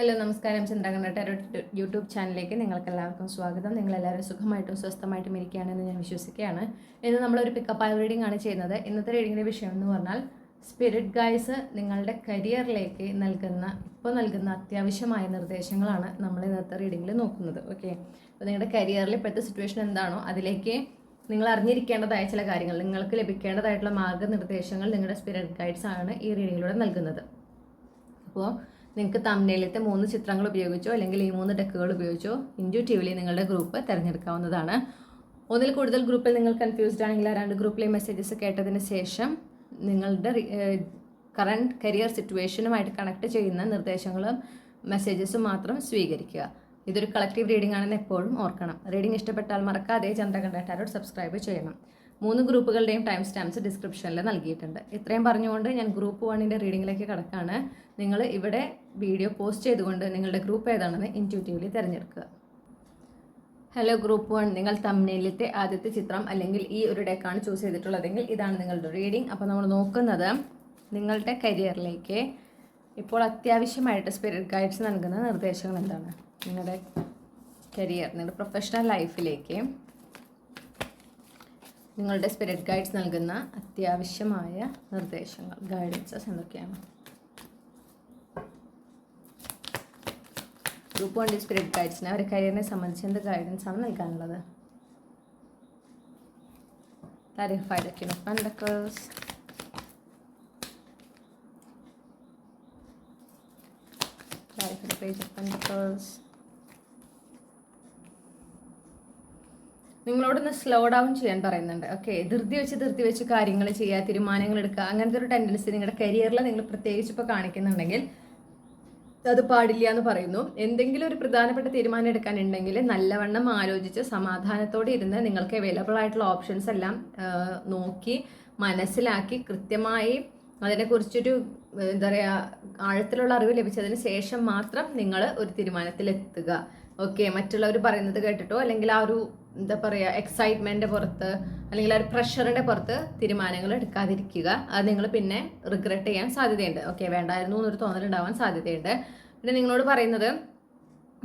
Hello നമസ്കാരം. Chandrakantha tarot YouTube ചാനലിലേക്ക് നിങ്ങൾക്ക് എല്ലാവർക്കും സ്വാഗതം. നിങ്ങളെല്ലാവരും സുഖമായിട്ടും സ്വസ്ഥമായിട്ടും ഇരിക്കുകയാണെന്ന് ഞാൻ വിശ്വസിക്കുകയാണ്. ഇന്ന് നമ്മളൊരു പിക്കപ്പ് റീഡിംഗ് ആണ് ചെയ്യുന്നത്. ഇന്നത്തെ റീഡിങ്ങിൻ്റെ വിഷയം എന്ന് പറഞ്ഞാൽ സ്പിരിറ്റ് ഗൈഡ്സ് നിങ്ങളുടെ കരിയറിലേക്ക് ഇപ്പോൾ നൽകുന്ന അത്യാവശ്യമായ നിർദ്ദേശങ്ങളാണ് നമ്മൾ ഇന്നത്തെ റീഡിങ്ങിൽ നോക്കുന്നത്. ഓക്കെ, അപ്പോൾ നിങ്ങളുടെ കരിയറിൽ ഇപ്പോഴത്തെ സിറ്റുവേഷൻ എന്താണോ അതിലേക്ക് നിങ്ങൾ അറിഞ്ഞിരിക്കേണ്ടതായ ചില കാര്യങ്ങൾ, നിങ്ങൾക്ക് ലഭിക്കേണ്ടതായിട്ടുള്ള മാർഗ്ഗനിർദ്ദേശങ്ങൾ നിങ്ങളുടെ സ്പിരിറ്റ് ഗൈഡ്സ് ആണ് ഈ റീഡിങ്ങിലൂടെ നൽകുന്നത്. അപ്പോൾ നിങ്ങൾക്ക് തംബ്നെയിലത്തെ 3 ചിത്രങ്ങൾ ഉപയോഗിച്ചോ അല്ലെങ്കിൽ ഈ 3 ഡെക്കുകൾ ഉപയോഗിച്ചോ ഇൻറ്റ്യൂട്ടീവ്ലി നിങ്ങളുടെ ഗ്രൂപ്പ് തിരഞ്ഞെടുക്കാവുന്നതാണ്. ഒന്നിൽ കൂടുതൽ ഗ്രൂപ്പിൽ നിങ്ങൾ കൺഫ്യൂസ്ഡ് ആണെങ്കിൽ ആ 2 ഗ്രൂപ്പിലെ മെസ്സേജസ് കേട്ടതിന് ശേഷം നിങ്ങളുടെ കറണ്ട് കരിയർ സിറ്റുവേഷനുമായിട്ട് കണക്ട് ചെയ്യുന്ന നിർദ്ദേശങ്ങളും മെസ്സേജസും മാത്രം സ്വീകരിക്കുക. ഇതൊരു കളക്റ്റീവ് റീഡിംഗ് ആണെന്ന് എപ്പോഴും ഓർക്കണം. റീഡിംഗ് ഇഷ്ടപ്പെട്ടാൽ മറക്കാതെ ചന്ദ്രകണ്ഠ ടാരോട്ട് സബ്സ്ക്രൈബ് ചെയ്യണം. 3 ഗ്രൂപ്പുകളുടെയും ടൈം സ്റ്റാമ്പ്സ് ഡിസ്ക്രിപ്ഷനിൽ നൽകിയിട്ടുണ്ട്. ഇത്രയും പറഞ്ഞുകൊണ്ട് ഞാൻ ഗ്രൂപ്പ് 1ൻ്റെ റീഡിങ്ങിലേക്ക് കടക്കാണ്. നിങ്ങൾ ഇവിടെ വീഡിയോ പോസ്റ്റ് ചെയ്തുകൊണ്ട് നിങ്ങളുടെ ഗ്രൂപ്പ് ഏതാണെന്ന് ഇൻറ്റ്യൂട്ടീവ്ലി തിരഞ്ഞെടുക്കുക. ഹലോ ഗ്രൂപ്പ് 1, നിങ്ങൾ തംബ്നെയിലത്തെ ആദ്യത്തെ ചിത്രം അല്ലെങ്കിൽ ഈ ഒരു ഡെക്കാണ് ചൂസ് ചെയ്തിട്ടുള്ളതെങ്കിൽ ഇതാണ് നിങ്ങളുടെ റീഡിംഗ്. അപ്പോൾ നമ്മൾ നോക്കുന്നത് നിങ്ങളുടെ കരിയറിലേക്ക് ഇപ്പോൾ അത്യാവശ്യമായിട്ട് സ്പിരിറ്റ് ഗൈഡ്സ് നൽകുന്ന നിർദ്ദേശങ്ങൾ എന്താണ്. നിങ്ങളുടെ കരിയർ, നിങ്ങളുടെ പ്രൊഫഷണൽ ലൈഫിലേക്ക് നിങ്ങളുടെ സ്പിരിറ്റ് ഗൈഡ്സ് നൽകുന്ന അത്യാവശ്യമായ നിർദ്ദേശങ്ങൾ, ഗൈഡൻസസ് എന്തൊക്കെയാണ്. ഗ്രൂപ്പ് 1 സ്പിരിറ്റ് ഗൈഡ്സിന് അവരുടെ കരിയറിനെ സംബന്ധിച്ച് എന്ത് ഗൈഡൻസ് ആണ് നൽകാനുള്ളത്. Clarify the King of Pentacles, clarify the Page of Pentacles. നിങ്ങളോടൊന്ന് സ്ലോ ഡൗൺ ചെയ്യാൻ പറയുന്നുണ്ട്. ഓക്കെ, ധൃതി വെച്ച് കാര്യങ്ങൾ ചെയ്യുക, തീരുമാനങ്ങൾ എടുക്കുക, അങ്ങനത്തെ ഒരു ടെൻഡൻസി നിങ്ങളുടെ കരിയറിൽ നിങ്ങൾ പ്രത്യേകിച്ച് ഇപ്പോൾ കാണിക്കുന്നുണ്ടെങ്കിൽ അത് പാടില്ല എന്ന് പറയുന്നു. എന്തെങ്കിലും ഒരു പ്രധാനപ്പെട്ട തീരുമാനം എടുക്കാനുണ്ടെങ്കിൽ നല്ലവണ്ണം ആലോചിച്ച് സമാധാനത്തോടെ ഇരുന്ന് നിങ്ങൾക്ക് അവൈലബിൾ ആയിട്ടുള്ള ഓപ്ഷൻസ് എല്ലാം നോക്കി മനസ്സിലാക്കി കൃത്യമായി അതിനെക്കുറിച്ചൊരു എന്താ പറയുക ആഴത്തിലുള്ള അറിവ് ലഭിച്ചതിന് ശേഷം മാത്രം നിങ്ങൾ ഒരു തീരുമാനത്തിലെത്തുക. ഓക്കെ, മറ്റുള്ളവർ പറയുന്നത് കേട്ടിട്ടോ അല്ലെങ്കിൽ ആ ഒരു എന്താ പറയുക എക്സൈറ്റ്മെൻറ്റ് പുറത്ത് അല്ലെങ്കിൽ ആ ഒരു പ്രഷറിൻ്റെ പുറത്ത് തീരുമാനങ്ങൾ എടുക്കാതിരിക്കുക. അത് നിങ്ങൾ പിന്നെ റിഗ്രറ്റ് ചെയ്യാൻ സാധ്യതയുണ്ട്. ഓക്കെ, വേണ്ടായിരുന്നു എന്നൊരു തോന്നലുണ്ടാവാൻ സാധ്യതയുണ്ട്. പിന്നെ നിങ്ങളോട് പറയുന്നത്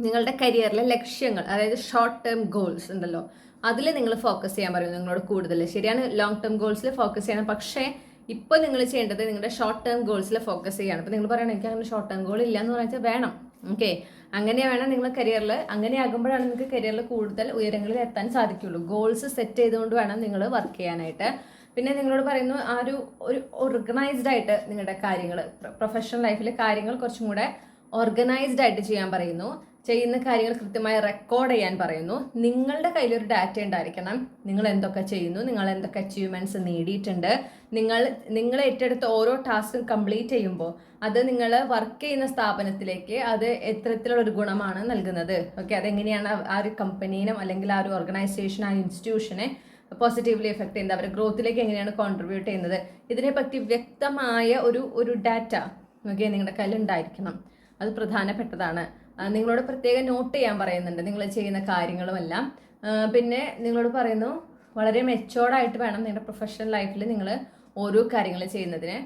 നിങ്ങളുടെ കരിയറിലെ ലക്ഷ്യങ്ങൾ, അതായത് ഷോർട്ട് ടേം ഗോൾസ് ഉണ്ടല്ലോ, അതിൽ നിങ്ങൾ ഫോക്കസ് ചെയ്യാൻ പറയുന്നു നിങ്ങളോട് കൂടുതൽ. ശരിയാണ്, ലോങ് ടേം ഗോൾസിൽ ഫോക്കസ് ചെയ്യണം. പക്ഷേ ഇപ്പോൾ നിങ്ങൾ ചെയ്യേണ്ടത് നിങ്ങളുടെ ഷോർട്ട് ടേം ഗോൾസിൽ ഫോക്കസ് ചെയ്യണം. അപ്പോൾ നിങ്ങൾ പറയണം എനിക്ക് അങ്ങനെ ഷോർട്ട് ടേം ഗോൾ ഇല്ല എന്ന് പറഞ്ഞാൽ വേണം. ഓക്കെ, അങ്ങനെ വേണം നിങ്ങൾ കരിയറിൽ. അങ്ങനെ ആകുമ്പോഴാണ് നിങ്ങൾക്ക് കരിയറിൽ കൂടുതൽ ഉയരങ്ങളിൽ എത്താൻ സാധിക്കുള്ളൂ. ഗോൾസ് സെറ്റ് ചെയ്തുകൊണ്ട് വേണം നിങ്ങൾ വർക്ക് ചെയ്യാനായിട്ട്. പിന്നെ നിങ്ങളോട് പറയുന്നു ആ ഒരു ഓർഗനൈസ്ഡ് ആയിട്ട് നിങ്ങളുടെ കാര്യങ്ങൾ, പ്രൊഫഷണൽ ലൈഫിലെ കാര്യങ്ങൾ കുറച്ചും കൂടെ ഓർഗനൈസ്ഡ് ആയിട്ട് ചെയ്യാൻ പറയുന്നു. ചെയ്യുന്ന കാര്യങ്ങൾ കൃത്യമായി റെക്കോർഡ് ചെയ്യാൻ പറയുന്നു. നിങ്ങളുടെ കയ്യിലൊരു ഡാറ്റ ഉണ്ടായിരിക്കണം. നിങ്ങൾ എന്തൊക്കെ ചെയ്യുന്നു, നിങ്ങൾ എന്തൊക്കെ അച്ചീവ്മെൻറ്റ്സ് നേടിയിട്ടുണ്ട്, നിങ്ങൾ ഏറ്റെടുത്ത ഓരോ ടാസ്കും കംപ്ലീറ്റ് ചെയ്യുമ്പോൾ അത് നിങ്ങൾ വർക്ക് ചെയ്യുന്ന സ്ഥാപനത്തിലേക്ക് അത് എത്തരത്തിലുള്ളൊരു ഗുണമാണ് നൽകുന്നത്. ഓക്കെ, അതെങ്ങനെയാണ് ആ ഒരു കമ്പനീനും അല്ലെങ്കിൽ ആ ഒരു ഓർഗനൈസേഷൻ, ആ ഇൻസ്റ്റിറ്റ്യൂഷനെ പോസിറ്റീവ്ലി എഫക്ട് ചെയ്യുന്നത്, അവരുടെ ഗ്രോത്തിലേക്ക് എങ്ങനെയാണ് കോൺട്രിബ്യൂട്ട് ചെയ്യുന്നത്, ഇതിനെപ്പറ്റി വ്യക്തമായ ഒരു ഡാറ്റ ഓക്കെ നിങ്ങളുടെ കയ്യിൽ ഉണ്ടായിരിക്കണം. അത് പ്രധാനപ്പെട്ടതാണ്. നിങ്ങളോട് പ്രത്യേകം നോട്ട് ചെയ്യാൻ പറയുന്നുണ്ട് നിങ്ങൾ ചെയ്യുന്ന കാര്യങ്ങളുമെല്ലാം. പിന്നെ നിങ്ങളോട് പറയുന്നു വളരെ മെച്ചോർഡായിട്ട് വേണം നിങ്ങളുടെ പ്രൊഫഷണൽ ലൈഫിൽ നിങ്ങൾ ഓരോ കാര്യങ്ങൾ ചെയ്യുന്നതിന്.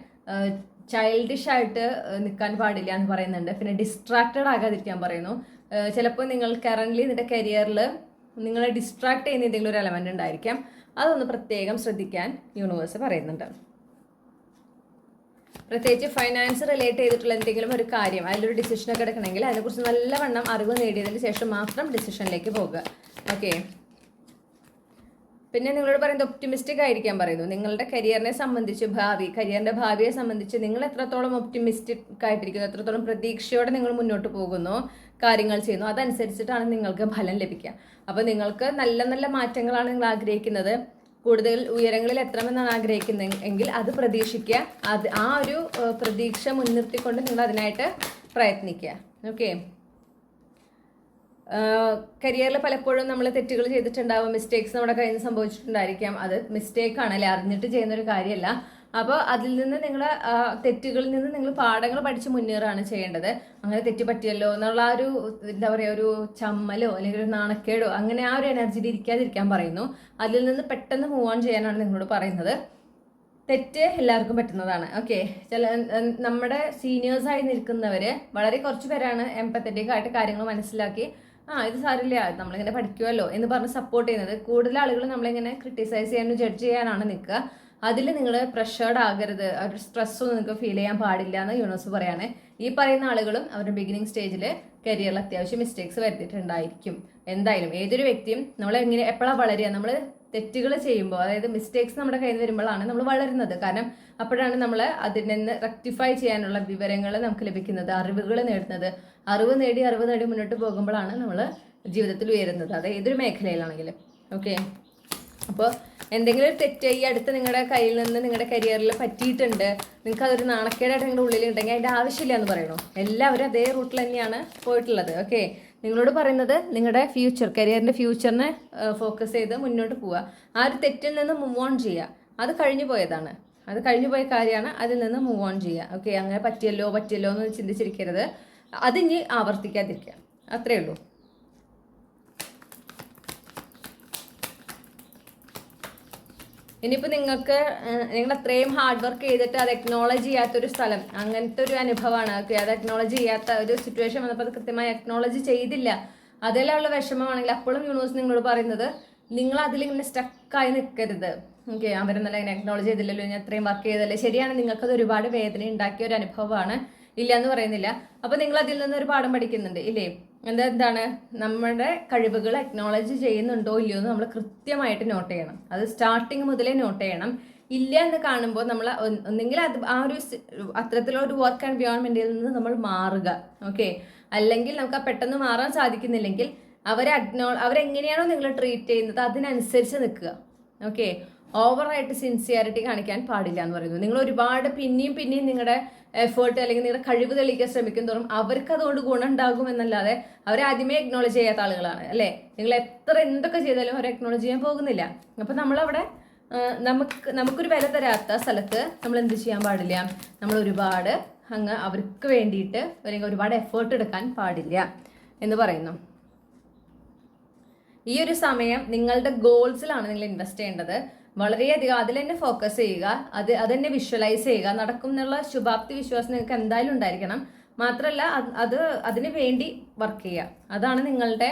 ചൈൽഡിഷ് ആയിട്ട് നിൽക്കാൻ പാടില്ല എന്ന് പറയുന്നുണ്ട്. പിന്നെ ഡിസ്ട്രാക്റ്റഡ് ആകാതിരിക്കാൻ പറയുന്നു. ചിലപ്പോൾ നിങ്ങൾ കറൻ്റ്ലി നിങ്ങളുടെ കരിയറിൽ നിങ്ങളെ ഡിസ്ട്രാക്ട് ചെയ്യുന്ന എന്തെങ്കിലും ഒരു എലമെൻ്റ് ഉണ്ടായിരിക്കാം. അതൊന്ന് പ്രത്യേകം ശ്രദ്ധിക്കാൻ യൂണിവേഴ്സ് പറയുന്നുണ്ട്. പ്രത്യേകിച്ച് ഫൈനാൻസ് റിലേറ്റ് ചെയ്തിട്ടുള്ള എന്തെങ്കിലും ഒരു കാര്യം, അതിലൊരു ഡിസിഷനൊക്കെ എടുക്കണമെങ്കിൽ അതിനെക്കുറിച്ച് നല്ലവണ്ണം അറിവ് നേടിയതിന് ശേഷം മാത്രം ഡിസിഷനിലേക്ക് പോകുക. ഓക്കെ, പിന്നെ നിങ്ങളോട് പറയുന്നത് ഒപ്റ്റിമിസ്റ്റിക് ആയിരിക്കാൻ പറയുന്നു. നിങ്ങളുടെ കരിയറിനെ സംബന്ധിച്ച് കരിയറിൻ്റെ ഭാവിയെ സംബന്ധിച്ച് നിങ്ങൾ എത്രത്തോളം ഒപ്റ്റിമിസ്റ്റിക് ആയിട്ടിരിക്കുന്നു, എത്രത്തോളം പ്രതീക്ഷയോടെ നിങ്ങൾ മുന്നോട്ട് പോകുന്നു, കാര്യങ്ങൾ ചെയ്യുന്നു, അതനുസരിച്ചിട്ടാണ് നിങ്ങൾക്ക് ഫലം ലഭിക്കുക. അപ്പോൾ നിങ്ങൾക്ക് നല്ല നല്ല മാറ്റങ്ങളാണ് നിങ്ങൾ ആഗ്രഹിക്കുന്നത്, കൂടുതൽ ഉയരങ്ങളിൽ എത്തണമെന്നാണ് ആഗ്രഹിക്കുന്നത് എങ്കിൽ അത് പ്രതീക്ഷിക്കുക. ആ ഒരു പ്രതീക്ഷ മുൻനിർത്തിക്കൊണ്ട് നിങ്ങൾ അതിനായിട്ട് പ്രയത്നിക്കുക. ഓക്കെ, കരിയറിൽ പലപ്പോഴും നമ്മൾ തെറ്റുകൾ ചെയ്തിട്ടുണ്ടാവും, മിസ്റ്റേക്സ് നമ്മുടെ കയ്യിൽ നിന്ന് സംഭവിച്ചിട്ടുണ്ടായിരിക്കാം. അത് മിസ്റ്റേക്കാണ് അല്ലെ, അറിഞ്ഞിട്ട് ചെയ്യുന്നൊരു കാര്യമല്ല. അപ്പോൾ അതിൽ നിന്ന് നിങ്ങൾ തെറ്റുകളിൽ നിന്ന് നിങ്ങൾ പാഠങ്ങൾ പഠിച്ച് മുന്നേറുകയാണ് ചെയ്യേണ്ടത്. അങ്ങനെ തെറ്റ് പറ്റിയല്ലോ എന്നുള്ള ആ ഒരു എന്താ പറയുക ഒരു ചമ്മലോ അല്ലെങ്കിൽ ഒരു നാണക്കേടോ അങ്ങനെ ആ ഒരു എനർജിയിൽ ഇരിക്കാതിരിക്കാൻ പറയുന്നു. അതിൽ നിന്ന് പെട്ടെന്ന് മൂവ് ഓൺ ചെയ്യാനാണ് നിങ്ങളോട് പറയുന്നത്. തെറ്റ് എല്ലാവർക്കും പറ്റുന്നതാണ്. ഓക്കെ, നമ്മുടെ സീനിയേഴ്സായി നിൽക്കുന്നവർ വളരെ കുറച്ച് പേരാണ് എംപത്തറ്റിക് ആയിട്ട് കാര്യങ്ങൾ മനസ്സിലാക്കി ഇത് സാരില്ല നമ്മളിങ്ങനെ പഠിക്കുമല്ലോ എന്ന് പറഞ്ഞ് സപ്പോർട്ട് ചെയ്യുന്നത്. കൂടുതൽ ആളുകൾ നമ്മളിങ്ങനെ ക്രിട്ടിസൈസ് ചെയ്യാനും ജഡ്ജ് ചെയ്യാനാണ് നിൽക്കുക. അതിൽ നിങ്ങൾ പ്രഷർഡ് ആകരുത്, ഒരു സ്ട്രെസ്സൊന്നും നിങ്ങൾക്ക് ഫീൽ ചെയ്യാൻ പാടില്ല എന്ന് യൂണിവേഴ്സ് പറയാണ്. ഈ പറയുന്ന ആളുകളും അവരുടെ ബിഗിനിങ് സ്റ്റേജിൽ കരിയറിൽ അത്യാവശ്യം മിസ്റ്റേക്സ് വരുത്തിയിട്ടുണ്ടായിരിക്കും. എന്തായാലും ഏതൊരു വ്യക്തിയും നമ്മൾ എപ്പോഴാണ് വളരുക, നമ്മൾ തെറ്റുകൾ ചെയ്യുമ്പോൾ, അതായത് മിസ്റ്റേക്സ് നമ്മുടെ കയ്യിൽ നിന്ന് വരുമ്പോഴാണ് നമ്മൾ വളരുന്നത്. കാരണം അപ്പോഴാണ് നമ്മൾ അതിൽ നിന്ന് റെക്ടിഫൈ ചെയ്യാനുള്ള വിവരങ്ങൾ നമുക്ക് ലഭിക്കുന്നത്, അറിവുകൾ നേടുന്നത്. അറിവ് നേടി മുന്നോട്ട് പോകുമ്പോഴാണ് നമ്മൾ ജീവിതത്തിൽ ഉയരുന്നത്, അത് ഏതൊരു മേഖലയിലാണെങ്കിലും. ഓക്കെ, അപ്പോൾ എന്തെങ്കിലും ഒരു തെറ്റ് ഈ അടുത്ത് നിങ്ങളുടെ കയ്യിൽ നിന്ന് നിങ്ങളുടെ കരിയറിൽ പറ്റിയിട്ടുണ്ട്, നിങ്ങൾക്ക് അതൊരു നാണക്കേടായിട്ട് നിങ്ങളുടെ ഉള്ളിലുണ്ടെങ്കിൽ അതിൻ്റെ ആവശ്യമില്ല എന്ന് പറയണോ. എല്ലാവരും അതേ റൂട്ടിൽ തന്നെയാണ് പോയിട്ടുള്ളത്. ഓക്കെ, നിങ്ങളോട് പറയുന്നത് നിങ്ങളുടെ ഫ്യൂച്ചർ, കരിയറിൻ്റെ ഫ്യൂച്ചറിനെ ഫോക്കസ് ചെയ്ത് മുന്നോട്ട് പോവുക. ആ ഒരു തെറ്റിൽ നിന്ന് മൂവ് ഓൺ ചെയ്യുക. അത് കഴിഞ്ഞു പോയതാണ്, അത് കഴിഞ്ഞു പോയ കാര്യമാണ്, അതിൽ നിന്ന് മൂവ് ഓൺ ചെയ്യുക. ഓക്കെ, അങ്ങനെ പറ്റിയല്ലോ എന്ന് ചിന്തിച്ചിരിക്കരുത്. അതിനി ആവർത്തിക്കാതിരിക്കുക, അത്രയേ ഉള്ളൂ. ഇനിയിപ്പോൾ നിങ്ങൾ അത്രയും ഹാർഡ് വർക്ക് ചെയ്തിട്ട് അത് അക്നോളജ് ചെയ്യാത്തൊരു സ്ഥലം, അങ്ങനത്തെ ഒരു അനുഭവമാണ്. ഓക്കെ, അത് അക്നോളജ് ചെയ്യാത്ത ഒരു സിറ്റുവേഷൻ വന്നപ്പോൾ അത് കൃത്യമായി അക്നോളജ് ചെയ്തില്ല, അതിലുള്ള വിഷമമാണെങ്കിൽ അപ്പോഴും യൂണിവേഴ്സ് നിങ്ങളോട് പറയുന്നത് നിങ്ങൾ അതിലിങ്ങനെ സ്റ്റക്കായി നിൽക്കരുത്. ഓക്കെ, അവരെന്നല്ല ഇങ്ങനെ അക്നോളജ് ചെയ്തില്ലല്ലോ, ഞാൻ അത്രയും വർക്ക് ചെയ്തല്ലേ. ശരിയാണ്, നിങ്ങൾക്കത് ഒരുപാട് വേദന ഉണ്ടാക്കിയ ഒരു അനുഭവമാണ്, ഇല്ല എന്ന് പറയുന്നില്ല. അപ്പോൾ നിങ്ങൾ അതിൽ നിന്ന് ഒരു പാഠം പഠിക്കുന്നുണ്ട് ഇല്ലേ. എന്താണ് നമ്മുടെ കഴിവുകൾ അക്നോളജ് ചെയ്യുന്നുണ്ടോ ഇല്ലയോ എന്ന് നമ്മൾ കൃത്യമായിട്ട് നോട്ട് ചെയ്യണം. അത് സ്റ്റാർട്ടിങ് മുതലേ നോട്ട് ചെയ്യണം. ഇല്ല എന്ന് കാണുമ്പോൾ നമ്മൾ ഒന്നെങ്കിൽ അത് ആ ഒരു അത്തരത്തിലുള്ള ഒരു വർക്ക് എൻവയോൺമെന്റിൽ നിന്ന് നമ്മൾ മാറുക. ഓക്കെ, അല്ലെങ്കിൽ നമുക്ക് ആ പെട്ടെന്ന് മാറാൻ സാധിക്കുന്നില്ലെങ്കിൽ അവരെങ്ങനെയാണോ നിങ്ങൾ ട്രീറ്റ് ചെയ്യുന്നത് അതിനനുസരിച്ച് നിൽക്കുക. ഓക്കെ, ഓവറായിട്ട് സിൻസിയറിറ്റി കാണിക്കാൻ പാടില്ല എന്ന് പറയുന്നു. നിങ്ങൾ ഒരുപാട് പിന്നെയും നിങ്ങളുടെ എഫേർട്ട് അല്ലെങ്കിൽ നിങ്ങളുടെ കഴിവ് തെളിയിക്കാൻ ശ്രമിക്കും തോറും അവർക്ക് അതുകൊണ്ട് ഗുണം ഉണ്ടാകും എന്നല്ലാതെ അവരെ ആദ്യമേ അക്നോളജ് ചെയ്യാത്ത ആളുകളാണ് അല്ലേ. നിങ്ങൾ എന്തൊക്കെ ചെയ്താലും അവരെ അക്നോളജ് ചെയ്യാൻ പോകുന്നില്ല. അപ്പം നമ്മളവിടെ നമുക്കൊരു വില തരാത്ത സ്ഥലത്ത് നമ്മൾ എന്ത് ചെയ്യാൻ പാടില്ല, നമ്മൾ ഒരുപാട് അവർക്ക് വേണ്ടിയിട്ട് അല്ലെങ്കിൽ ഒരുപാട് എഫേർട്ട് എടുക്കാൻ പാടില്ല എന്ന് പറയുന്നു. ഈ ഒരു സമയം നിങ്ങളുടെ ഗോൾസിലാണ് നിങ്ങൾ ഇൻവെസ്റ്റ് ചെയ്യേണ്ടത്. വളരെയധികം അതിൽ തന്നെ ഫോക്കസ് ചെയ്യുക, അത് തന്നെ വിഷ്വലൈസ് ചെയ്യുക. നടക്കും എന്നുള്ള ശുഭാപ്തി വിശ്വാസം നിങ്ങൾക്ക് എന്തായാലും ഉണ്ടായിരിക്കണം. മാത്രമല്ല അതിന് വേണ്ടി വർക്ക് ചെയ്യുക. അതാണ് നിങ്ങളുടെ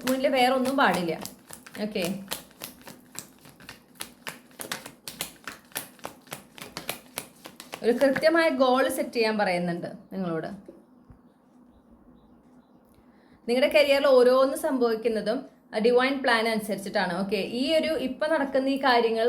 മുന്നിൽ വേറെ ഒന്നും പാടില്ല. ഓക്കെ, ഒരു കൃത്യമായ ഗോൾ സെറ്റ് ചെയ്യാൻ പറയുന്നുണ്ട് നിങ്ങളോട്. നിങ്ങളുടെ കരിയറിൽ ഓരോന്ന് സംഭവിക്കുന്നതും ഡിവൈൻ പ്ലാൻ അനുസരിച്ചിട്ടാണ്. ഓക്കെ, ഈ ഒരു ഇപ്പം നടക്കുന്ന ഈ കാര്യങ്ങൾ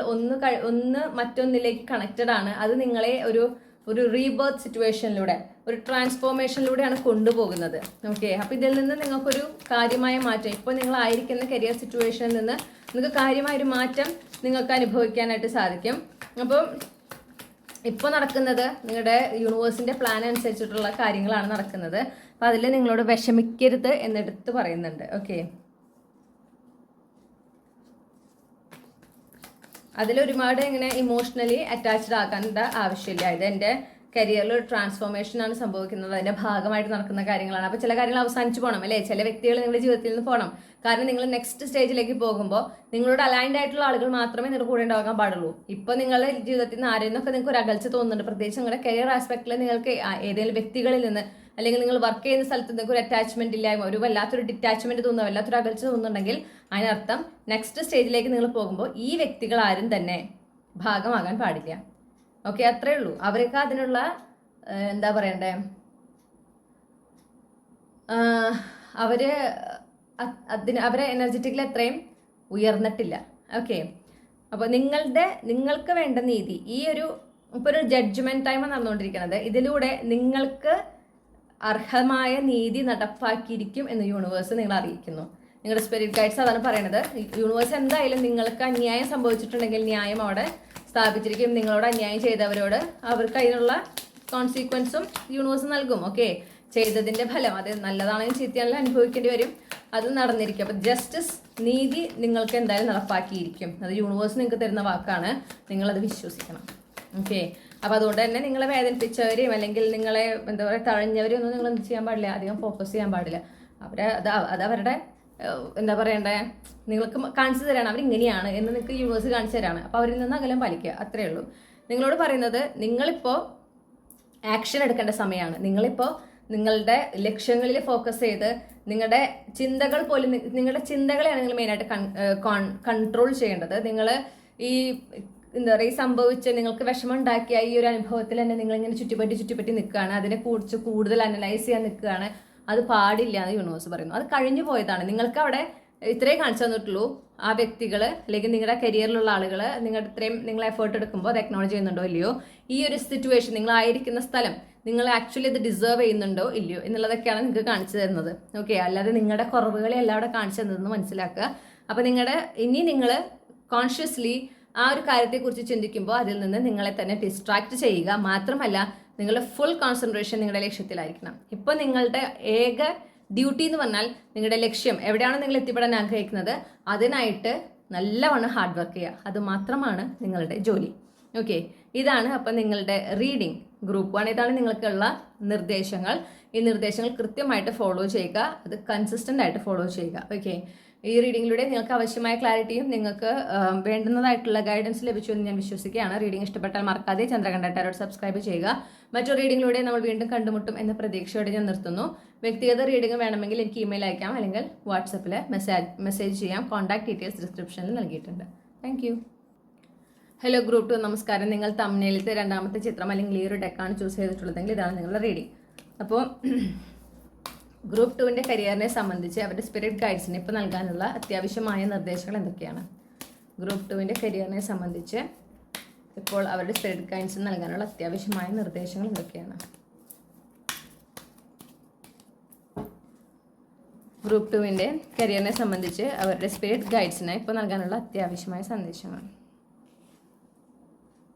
ഒന്ന് മറ്റൊന്നിലേക്ക് കണക്റ്റഡ് ആണ്. അത് നിങ്ങളെ ഒരു റീബർത്ത് സിറ്റുവേഷനിലൂടെ, ഒരു ട്രാൻസ്ഫോർമേഷനിലൂടെയാണ് കൊണ്ടുപോകുന്നത്. ഓക്കെ, അപ്പം ഇതിൽ നിന്ന് നിങ്ങൾക്കൊരു കാര്യമായ മാറ്റം, ഇപ്പോൾ നിങ്ങളായിരിക്കുന്ന കരിയർ സിറ്റുവേഷനിൽ നിന്ന് നിങ്ങൾക്ക് കാര്യമായൊരു മാറ്റം നിങ്ങൾക്ക് അനുഭവിക്കാനായിട്ട് സാധിക്കും. അപ്പം ഇപ്പോൾ നടക്കുന്നത് നിങ്ങളുടെ യൂണിവേഴ്സിൻ്റെ പ്ലാൻ അനുസരിച്ചിട്ടുള്ള കാര്യങ്ങളാണ് നടക്കുന്നത്. അപ്പം അതിൽ നിങ്ങളോട് വിഷമിക്കരുത് എന്നെടുത്ത് പറയുന്നുണ്ട്. ഓക്കെ, അതിലൊരുപാട് ഇങ്ങനെ ഇമോഷണലി അറ്റാച്ച്ഡ് ആക്കേണ്ട ആവശ്യമില്ല. ഇത് എൻ്റെ കരിയറിൽ ഒരു ട്രാൻസ്ഫോർമേഷനാണ് സംഭവിക്കുന്നത്, അതിൻ്റെ ഭാഗമായിട്ട് നടക്കുന്ന കാര്യങ്ങളാണ്. അപ്പോൾ ചില കാര്യങ്ങൾ അവസാനിച്ച് പോകണം അല്ലേ, ചില വ്യക്തികൾ നിങ്ങളുടെ ജീവിതത്തിൽ നിന്ന് പോകണം. കാരണം നിങ്ങൾ നെക്സ്റ്റ് സ്റ്റേജിലേക്ക് പോകുമ്പോൾ നിങ്ങളോട് അലൈൻഡ് ആയിട്ടുള്ള ആളുകൾ മാത്രമേ നിങ്ങളുടെ കൂടെ ഉണ്ടാകാൻ പാടുള്ളൂ. ഇപ്പോൾ നിങ്ങളുടെ ജീവിതത്തിൽ നിന്ന് ആരെന്നൊക്കെ നിങ്ങൾക്ക് ഒരു അകൽച്ച തോന്നുന്നുണ്ട്, പ്രത്യേകിച്ച് നിങ്ങളുടെ കരിയർ ആസ്പെക്റ്റിൽ നിങ്ങൾക്ക് ഏതെങ്കിലും വ്യക്തികളിൽ നിന്ന് അല്ലെങ്കിൽ നിങ്ങൾ വർക്ക് ചെയ്യുന്ന സ്ഥലത്ത് നിങ്ങൾക്ക് ഒരു അറ്റാച്ച്മെന്റ് ഇല്ലായ്മ, ഒരു വല്ലാത്തൊരു ഡിറ്റാച്ച്മെന്റ് തോന്നുക, വല്ലാത്തൊരു അകൽച്ച തോന്നുന്നുണ്ടെങ്കിൽ അതിനർത്ഥം നെക്സ്റ്റ് സ്റ്റേജിലേക്ക് നിങ്ങൾ പോകുമ്പോൾ ഈ വ്യക്തികൾ ആരും തന്നെ ഭാഗമാകാൻ പാടില്ല. ഓക്കെ, അത്രേ ഉള്ളൂ. അവർക്ക് അതിനുള്ള എന്താ പറയണ്ടേ, അവരെ എനർജറ്റിക്കലി അത്രയും ഉയർന്നിട്ടില്ല. ഓക്കെ, അപ്പോൾ നിങ്ങൾക്ക് വേണ്ട നീതി ഈ ഇപ്പോൾ ഒരു ജഡ്ജ്മെന്റ് ടൈമാണ് നടന്നുകൊണ്ടിരിക്കുന്നത്. ഇതിലൂടെ നിങ്ങൾക്ക് അർഹമായ നീതി നടപ്പാക്കിയിരിക്കും എന്ന് യൂണിവേഴ്സ് നിങ്ങൾ അറിയിക്കുന്നു. നിങ്ങളുടെ സ്പിരിറ്റ് ഗൈഡ്സ് അതാണ് പറയുന്നത്. യൂണിവേഴ്സ് എന്തായാലും നിങ്ങൾക്ക് അന്യായം സംഭവിച്ചിട്ടുണ്ടെങ്കിൽ ന്യായം അവിടെ സ്ഥാപിച്ചിരിക്കും. നിങ്ങളോട് അന്യായം ചെയ്തവരോട് അവർക്ക് അതിനുള്ള കോൺസിക്വൻസും യൂണിവേഴ്സ് നൽകും. ഓക്കെ, ചെയ്തതിൻ്റെ ഫലം അത് നല്ലതാണെങ്കിൽ ചീത്തയാണെങ്കിലും അനുഭവിക്കേണ്ടി വരും. അത് നടന്നിരിക്കും. അപ്പം ജസ്റ്റിസ്, നീതി നിങ്ങൾക്ക് എന്തായാലും നടപ്പാക്കിയിരിക്കും. അത് യൂണിവേഴ്സ് നിങ്ങൾക്ക് തരുന്ന വാക്കാണ്, നിങ്ങളത് വിശ്വസിക്കണം. ഓക്കെ, അപ്പോൾ അതുകൊണ്ട് തന്നെ നിങ്ങളെ വേദനിപ്പിച്ചവരെയും അല്ലെങ്കിൽ നിങ്ങളെ എന്താ പറയുക തഴഞ്ഞവരെയും ഒന്നും നിങ്ങൾ എന്ത് ചെയ്യാൻ പാടില്ല, അധികം ഫോക്കസ് ചെയ്യാൻ പാടില്ല. അത് അവരുടെ എന്താ പറയണ്ടേ, നിങ്ങൾക്ക് കാണിച്ചു തരാണ് അവരിങ്ങനെയാണ് എന്ന് നിങ്ങൾക്ക് യൂണിവേഴ്സ് കാണിച്ചു തരാണ്. അപ്പോൾ അവരിൽ നിന്ന് അകലം പാലിക്കുക, അത്രയേ ഉള്ളൂ. നിങ്ങളോട് പറയുന്നത് നിങ്ങളിപ്പോൾ ആക്ഷൻ എടുക്കേണ്ട സമയമാണ്. നിങ്ങളിപ്പോൾ നിങ്ങളുടെ ലക്ഷ്യങ്ങളിൽ ഫോക്കസ് ചെയ്ത് നിങ്ങളുടെ ചിന്തകൾ പോലും, നിങ്ങളുടെ ചിന്തകളെയാണ് നിങ്ങൾ മെയിനായിട്ട് കൺട്രോൾ ചെയ്യേണ്ടത്. നിങ്ങൾ ഈ എന്താ പറയുക, ഈ സംഭവിച്ച് നിങ്ങൾക്ക് വിഷമം ഉണ്ടാക്കിയ ഈ ഒരു അനുഭവത്തിൽ തന്നെ നിങ്ങളിങ്ങനെ ചുറ്റിപ്പറ്റി നിൽക്കുകയാണ്, അതിനെക്കുറിച്ച് കൂടുതൽ അനലൈസ് ചെയ്യാൻ നിൽക്കുകയാണ്. അത് പാടില്ല എന്ന് യൂണിവേഴ്സ് പറയുന്നു. അത് കഴിഞ്ഞു പോയതാണ്. നിങ്ങൾക്ക് അവിടെ ഇത്രയും കാണിച്ചു തന്നിട്ടുള്ളൂ. ആ വ്യക്തികൾ അല്ലെങ്കിൽ നിങ്ങളുടെ കരിയറിലുള്ള ആളുകൾ നിങ്ങളുടെ ഇത്രയും നിങ്ങൾ എഫേർട്ട് എടുക്കുമ്പോൾ അത് അക്നോളജ് ചെയ്യുന്നുണ്ടോ ഇല്ലയോ, ഈ ഒരു സിറ്റുവേഷൻ നിങ്ങളായിരിക്കുന്ന സ്ഥലം നിങ്ങൾ ആക്ച്വലി ഇത് ഡിസേർവ് ചെയ്യുന്നുണ്ടോ ഇല്ലയോ എന്നുള്ളതൊക്കെയാണ് നിങ്ങൾക്ക് കാണിച്ചു തരുന്നത്. ഓക്കെ, അല്ലാതെ നിങ്ങളുടെ കുറവുകളെ എല്ലാം അവിടെ കാണിച്ചു തന്നതെന്ന് മനസ്സിലാക്കുക. അപ്പോൾ ഇനി നിങ്ങൾ കോൺഷ്യസ്ലി ആ ഒരു കാര്യത്തെക്കുറിച്ച് ചിന്തിക്കുമ്പോൾ അതിൽ നിന്ന് നിങ്ങളെ തന്നെ ഡിസ്ട്രാക്ട് ചെയ്യുക. മാത്രമല്ല നിങ്ങളുടെ ഫുൾ കോൺസെൻട്രേഷൻ നിങ്ങളുടെ ലക്ഷ്യത്തിലായിരിക്കണം. ഇപ്പോൾ നിങ്ങളുടെ ഏക ഡ്യൂട്ടി എന്ന് പറഞ്ഞാൽ നിങ്ങളുടെ ലക്ഷ്യം എവിടെയാണ് നിങ്ങൾ എത്തിപ്പെടാൻ ആഗ്രഹിക്കുന്നത് അതിനായിട്ട് നല്ലവണ്ണം ഹാർഡ് വർക്ക് ചെയ്യുക. അത് മാത്രമാണ് നിങ്ങളുടെ ജോലി. ഓക്കെ, ഇതാണ് അപ്പം നിങ്ങളുടെ റീഡിംഗ് ഗ്രൂപ്പ് 1. ഇതാണ് നിങ്ങൾക്കുള്ള നിർദ്ദേശങ്ങൾ. ഈ നിർദ്ദേശങ്ങൾ കൃത്യമായിട്ട് ഫോളോ ചെയ്യുക, അത് കൺസിസ്റ്റൻ്റ് ആയിട്ട് ഫോളോ ചെയ്യുക. ഓക്കെ, ഈ റീഡിങ്ങിലൂടെ നിങ്ങൾക്ക് ആവശ്യമായ ക്ലാരിറ്റിയും നിങ്ങൾക്ക് വേണ്ടുന്നതായിട്ടുള്ള ഗൈഡൻസ് ലഭിച്ചു എന്ന് ഞാൻ വിശ്വസിക്കുകയാണ്. റീഡിംഗ് ഇഷ്ടപ്പെട്ടാൽ മറക്കാതെ ചന്ദ്രകണ്ഠ ടാരോട്ട് സബ്സ്ക്രൈബ് ചെയ്യുക. മറ്റൊരു റീഡിങ്ങിലൂടെ നമ്മൾ വീണ്ടും കണ്ടുമുട്ടും എന്ന പ്രതീക്ഷയോടെ ഞാൻ നിർത്തുന്നു. വ്യക്തിഗത റീഡിംഗ് വേണമെങ്കിൽ എനിക്ക് ഇമെയിൽ അയക്കാം, അല്ലെങ്കിൽ വാട്സപ്പിൽ മെസ്സേജ് ചെയ്യാം. കോൺടാക്ട് ഡീറ്റെയിൽസ് ഡിസ്ക്രിപ്ഷനിൽ നൽകിയിട്ടുണ്ട്. Thank you. ഹലോ ഗ്രൂപ്പ് 2, നമസ്കാരം. നിങ്ങൾ തംബ്നെയിലത്തെ രണ്ടാമത്തെ ചിത്രം അല്ലെങ്കിൽ ഈ ഒരു ഡെക്കാണ് ചൂസ് ചെയ്തിട്ടുള്ളതെങ്കിൽ ഇതാണ് നിങ്ങളുടെ റീഡിംഗ്. അപ്പോൾ ഗ്രൂപ്പ് 2-ൻ്റെ കരിയറിനെ സംബന്ധിച്ച് അവരുടെ സ്പിരിറ്റ് ഗൈഡ്സിന് ഇപ്പോൾ നൽകാനുള്ള അത്യാവശ്യമായ നിർദ്ദേശങ്ങൾ എന്തൊക്കെയാണ്? ഗ്രൂപ്പ് 2-ൻ്റെ കരിയറിനെ സംബന്ധിച്ച് ഇപ്പോൾ അവരുടെ സ്പിരിറ്റ് ഗൈഡ്സിന് നൽകാനുള്ള അത്യാവശ്യമായ നിർദ്ദേശങ്ങൾ എന്തൊക്കെയാണ്? ഗ്രൂപ്പ് 2-ൻ്റെ കരിയറിനെ സംബന്ധിച്ച് അവരുടെ സ്പിരിറ്റ് ഗൈഡ്സിന് ഇപ്പോൾ നൽകാനുള്ള അത്യാവശ്യമായ സന്ദേശങ്ങൾ.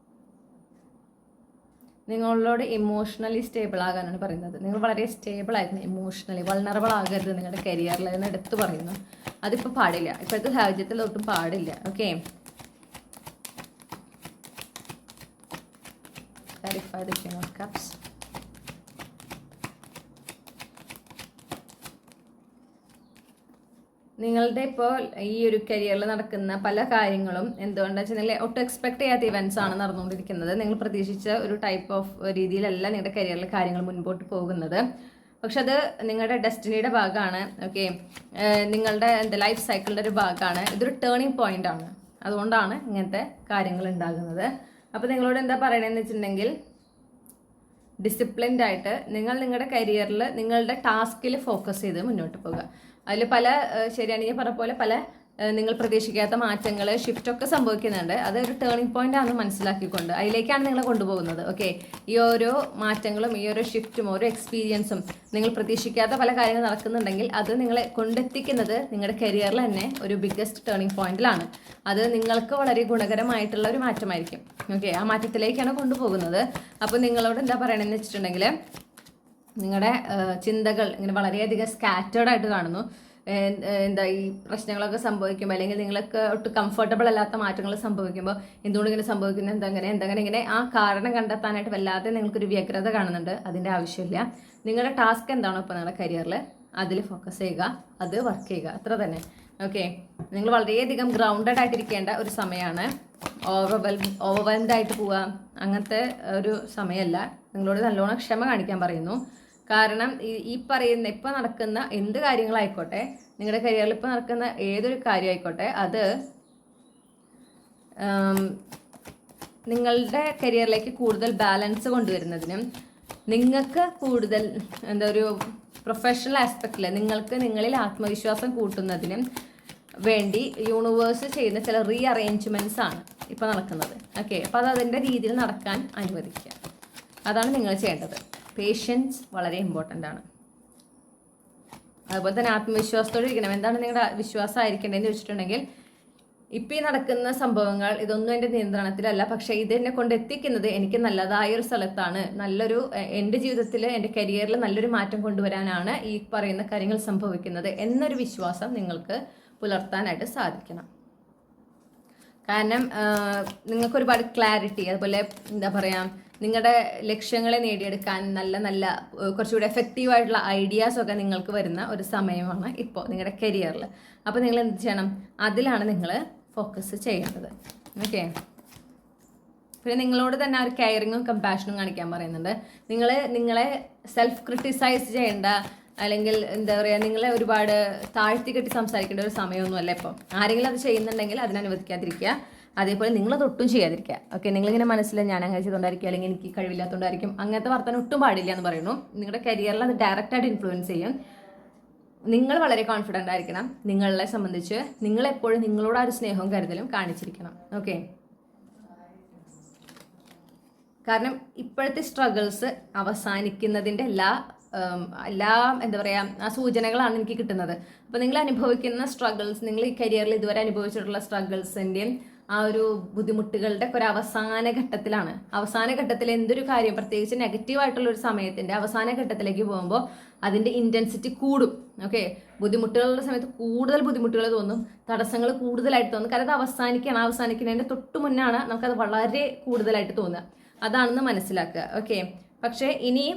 നിങ്ങളോട് ഇമോഷണലി സ്റ്റേബിൾ ആകാനാണ് പറയുന്നത്. നിങ്ങൾ വളരെ സ്റ്റേബിൾ ആയിരുന്നു, ഇമോഷണലി വൾണറബിൾ ആകരുത് നിങ്ങളുടെ കരിയറിൽ എന്ന് എടുത്ത് പറയുന്നു. അതിപ്പോൾ പാടില്ല, ഇപ്പോഴത്തെ സാഹചര്യത്തിൽ ഒട്ടും പാടില്ല. Okay, clarify the King of Cups. നിങ്ങളുടെ ഇപ്പോൾ ഈ ഒരു കരിയറിൽ നടക്കുന്ന പല കാര്യങ്ങളും എന്തുകൊണ്ടാണെന്ന് വെച്ചാൽ നിങ്ങൾ ഒട്ടും എക്സ്പെക്ട് ചെയ്യാത്ത ഇവൻറ്റ്സ് ആണ് നടന്നുകൊണ്ടിരിക്കുന്നത്. നിങ്ങൾ പ്രതീക്ഷിച്ച ഒരു ടൈപ്പ് ഓഫ് രീതിയിലല്ല നിങ്ങളുടെ കരിയറിലെ കാര്യങ്ങൾ മുൻപോട്ട് പോകുന്നത്. പക്ഷെ അത് നിങ്ങളുടെ ഡെസ്റ്റിനിയുടെ ഭാഗമാണ്. ഓക്കെ, നിങ്ങളുടെ ലൈഫ് സൈക്കിളിൻ്റെ ഒരു ഭാഗമാണ്. ഇതൊരു ടേണിംഗ് പോയിന്റ് ആണ്. അതുകൊണ്ടാണ് ഇങ്ങനത്തെ കാര്യങ്ങൾ ഉണ്ടാകുന്നത്. അപ്പോൾ നിങ്ങളോട് എന്താ പറയണമെന്ന് വെച്ചിട്ടുണ്ടെങ്കിൽ, ഡിസിപ്ലിൻഡ് ആയിട്ട് നിങ്ങൾ നിങ്ങളുടെ കരിയറിൽ നിങ്ങളുടെ ടാസ്കിൽ ഫോക്കസ് ചെയ്ത് മുന്നോട്ട് പോകുക. അതിൽ പല ശരിയാണ് ഞാൻ പറഞ്ഞ പോലെ പല നിങ്ങൾ പ്രതീക്ഷിക്കാത്ത മാറ്റങ്ങൾ ഷിഫ്റ്റൊക്കെ സംഭവിക്കുന്നുണ്ട്. അതൊരു ടേണിംഗ് പോയിന്റ് ആണെന്ന് മനസ്സിലാക്കിക്കൊണ്ട് അതിലേക്കാണ് നിങ്ങളെ കൊണ്ടുപോകുന്നത്. ഓക്കെ, ഈ ഓരോ മാറ്റങ്ങളും ഈ ഓരോ ഷിഫ്റ്റും ഓരോ എക്സ്പീരിയൻസും നിങ്ങൾ പ്രതീക്ഷിക്കാത്ത പല കാര്യങ്ങൾ നടക്കുന്നുണ്ടെങ്കിൽ അത് നിങ്ങളെ കൊണ്ടെത്തിക്കുന്നത് നിങ്ങളുടെ കരിയറിൽ തന്നെ ഒരു ബിഗ്ഗസ്റ്റ് ടേണിംഗ് പോയിന്റിലാണ്. അത് നിങ്ങൾക്ക് വളരെ ഗുണകരമായിട്ടുള്ള ഒരു മാറ്റമായിരിക്കും. ഓക്കെ, ആ മാറ്റത്തിലേക്കാണ് കൊണ്ടുപോകുന്നത്. അപ്പോൾ നിങ്ങളോട് എന്താ പറയണമെന്ന് വെച്ചിട്ടുണ്ടെങ്കിൽ, നിങ്ങളുടെ ചിന്തകൾ ഇങ്ങനെ വളരെയധികം സ്കാറ്റേർഡ് ആയിട്ട് കാണുന്നു. എന്താ ഈ പ്രശ്നങ്ങളൊക്കെ സംഭവിക്കുമ്പോൾ അല്ലെങ്കിൽ നിങ്ങൾക്ക് ഒട്ടും കംഫർട്ടബിൾ അല്ലാത്ത മാറ്റങ്ങൾ സംഭവിക്കുമ്പോൾ എന്തുകൊണ്ട് ഇങ്ങനെ സംഭവിക്കുന്നത്, എന്തങ്ങനെ ഇങ്ങനെ ആ കാരണം കണ്ടെത്താനായിട്ട് വല്ലാതെ നിങ്ങൾക്കൊരു വ്യഗ്രത കാണുന്നുണ്ട്. അതിൻ്റെ ആവശ്യമില്ല. നിങ്ങളുടെ ടാസ്ക് എന്താണോ ഇപ്പോൾ നിങ്ങളുടെ കരിയറിൽ അതിൽ ഫോക്കസ് ചെയ്യുക, അത് വർക്ക് ചെയ്യുക, അത്ര തന്നെ. ഓക്കെ, നിങ്ങൾ വളരെയധികം ഗ്രൗണ്ടഡ് ആയിട്ടിരിക്കേണ്ട ഒരു സമയമാണ്. ഓവർവെൽംഡ് ആയിട്ട് പോവുക അങ്ങനത്തെ ഒരു സമയമല്ല. നിങ്ങളോട് നല്ലോണം ക്ഷമ കാണിക്കാൻ പറയുന്നു. കാരണം ഈ പറയുന്ന ഇപ്പം നടക്കുന്ന എന്ത് കാര്യങ്ങളായിക്കോട്ടെ, നിങ്ങളുടെ കരിയറിൽ ഇപ്പോൾ നടക്കുന്ന ഏതൊരു കാര്യമായിക്കോട്ടെ, അത് നിങ്ങളുടെ കരിയറിലേക്ക് കൂടുതൽ ബാലൻസ് കൊണ്ടുവരുന്നതിനും നിങ്ങൾക്ക് കൂടുതൽ ഒരു പ്രൊഫഷണൽ ആസ്പെക്റ്റിൽ നിങ്ങൾക്ക് നിങ്ങളിൽ ആത്മവിശ്വാസം കൂട്ടുന്നതിനും വേണ്ടി യൂണിവേഴ്സ് ചെയ്യുന്ന ചില റീഅറേഞ്ച്മെൻറ്റ്സ് ആണ് ഇപ്പോൾ നടക്കുന്നത്. ഓക്കെ, അപ്പോൾ അത് അതിൻ്റെ രീതിയിൽ നടക്കാൻ അനുവദിക്കുക. അതാണ് നിങ്ങൾ ചെയ്യേണ്ടത്. പേഷ്യൻസ് വളരെ ഇമ്പോർട്ടൻ്റ് ആണ്. അതുപോലെ തന്നെ ആത്മവിശ്വാസത്തോടെ ഇരിക്കണം. എന്താണ് നിങ്ങളുടെ വിശ്വാസമായിരിക്കേണ്ടതെന്ന് വെച്ചിട്ടുണ്ടെങ്കിൽ, ഇപ്പം ഈ നടക്കുന്ന സംഭവങ്ങൾ ഇതൊന്നും എൻ്റെ നിയന്ത്രണത്തിലല്ല, പക്ഷേ ഇതെന്നെ കൊണ്ട് എത്തിക്കുന്നത് എനിക്ക് നല്ലതായൊരു സ്ഥലത്താണ്, നല്ലൊരു എൻ്റെ ജീവിതത്തിൽ എൻ്റെ കരിയറിൽ നല്ലൊരു മാറ്റം കൊണ്ടുവരാനാണ് ഈ പറയുന്ന കാര്യങ്ങൾ സംഭവിക്കുന്നത് എന്നൊരു വിശ്വാസം നിങ്ങൾക്ക് പുലർത്താനായിട്ട് സാധിക്കണം. കാരണം നിങ്ങൾക്ക് ഒരുപാട് ക്ലാരിറ്റി, അതുപോലെ എന്താ പറയുക, നിങ്ങളുടെ ലക്ഷ്യങ്ങളെ നേടിയെടുക്കാൻ നല്ല നല്ല കുറച്ചുകൂടി എഫക്റ്റീവായിട്ടുള്ള ഐഡിയാസൊക്കെ നിങ്ങൾക്ക് വരുന്ന ഒരു സമയമാണ് ഇപ്പോൾ നിങ്ങളുടെ കരിയറിൽ. അപ്പോൾ നിങ്ങൾ എന്ത് ചെയ്യണം? അതിലാണ് നിങ്ങൾ ഫോക്കസ് ചെയ്യേണ്ടത്. ഓക്കെ. പിന്നെ നിങ്ങളോട് തന്നെ ഒരു കെയറിങ്ങും കമ്പാഷനും കാണിക്കാൻ പറയുന്നുണ്ട്. നിങ്ങളെ സെൽഫ് ക്രിട്ടിസൈസ് ചെയ്യേണ്ട, അല്ലെങ്കിൽ എന്താ പറയുക, നിങ്ങളെ ഒരുപാട് താഴ്ത്തി കെട്ടി സംസാരിക്കേണ്ട ഒരു സമയമൊന്നുമല്ല ഇപ്പോൾ. ആരെങ്കിലും അത് ചെയ്യുന്നുണ്ടെങ്കിൽ അതിനനുവദിക്കാതിരിക്കുക. അതേപോലെ നിങ്ങളത് ഒട്ടും ചെയ്യാതിരിക്കുക. ഓക്കെ. നിങ്ങളിങ്ങനെ മനസ്സിൽ ഞാൻ അങ്ങനെ ചെയ്തുകൊണ്ടായിരിക്കും, അല്ലെങ്കിൽ എനിക്ക് കഴിവില്ലാത്തതുകൊണ്ടായിരിക്കും, അങ്ങനത്തെ വർത്തമാനം ഒട്ടും പാടില്ല എന്ന് പറയുന്നു. നിങ്ങളുടെ കരിയറിൽ അത് ഡയറക്റ്റായിട്ട് ഇൻഫ്ലുവൻസ് ചെയ്യും. നിങ്ങൾ വളരെ കോൺഫിഡൻ്റ് ആയിരിക്കണം. നിങ്ങളെ സംബന്ധിച്ച് നിങ്ങളെപ്പോഴും നിങ്ങളോട് ആ ഒരു സ്നേഹവും കരുതലും കാണിച്ചിരിക്കണം. ഓക്കെ. കാരണം ഇപ്പോഴത്തെ സ്ട്രഗിൾസ് അവസാനിക്കുന്നതിൻ്റെ എല്ലാ എന്താ പറയുക, ആ സൂചനകളാണ് എനിക്ക് കിട്ടുന്നത്. അപ്പോൾ നിങ്ങൾ അനുഭവിക്കുന്ന സ്ട്രഗിൾസ്, നിങ്ങൾ ഈ കരിയറിൽ ഇതുവരെ അനുഭവിച്ചിട്ടുള്ള സ്ട്രഗിൾസിൻ്റെയും ആ ഒരു ബുദ്ധിമുട്ടുകളുടെ ഒരു അവസാന ഘട്ടത്തിലാണ്. അവസാന ഘട്ടത്തിൽ എന്തൊരു കാര്യം, പ്രത്യേകിച്ച് നെഗറ്റീവായിട്ടുള്ള ഒരു സമയത്തിൻ്റെ അവസാന ഘട്ടത്തിലേക്ക് പോകുമ്പോൾ അതിൻ്റെ ഇൻറ്റൻസിറ്റി കൂടും. ഓക്കെ. ബുദ്ധിമുട്ടുകളുടെ സമയത്ത് കൂടുതൽ ബുദ്ധിമുട്ടുകൾ തോന്നും, തടസ്സങ്ങൾ കൂടുതലായിട്ട് തോന്നും. കാരണം അത് അവസാനിക്കുന്നതിൻ്റെ തൊട്ട് മുന്നാണ് നമുക്കത് വളരെ കൂടുതലായിട്ട് തോന്നുക. അതാണെന്ന് മനസ്സിലാക്കുക. ഓക്കെ. പക്ഷേ ഇനി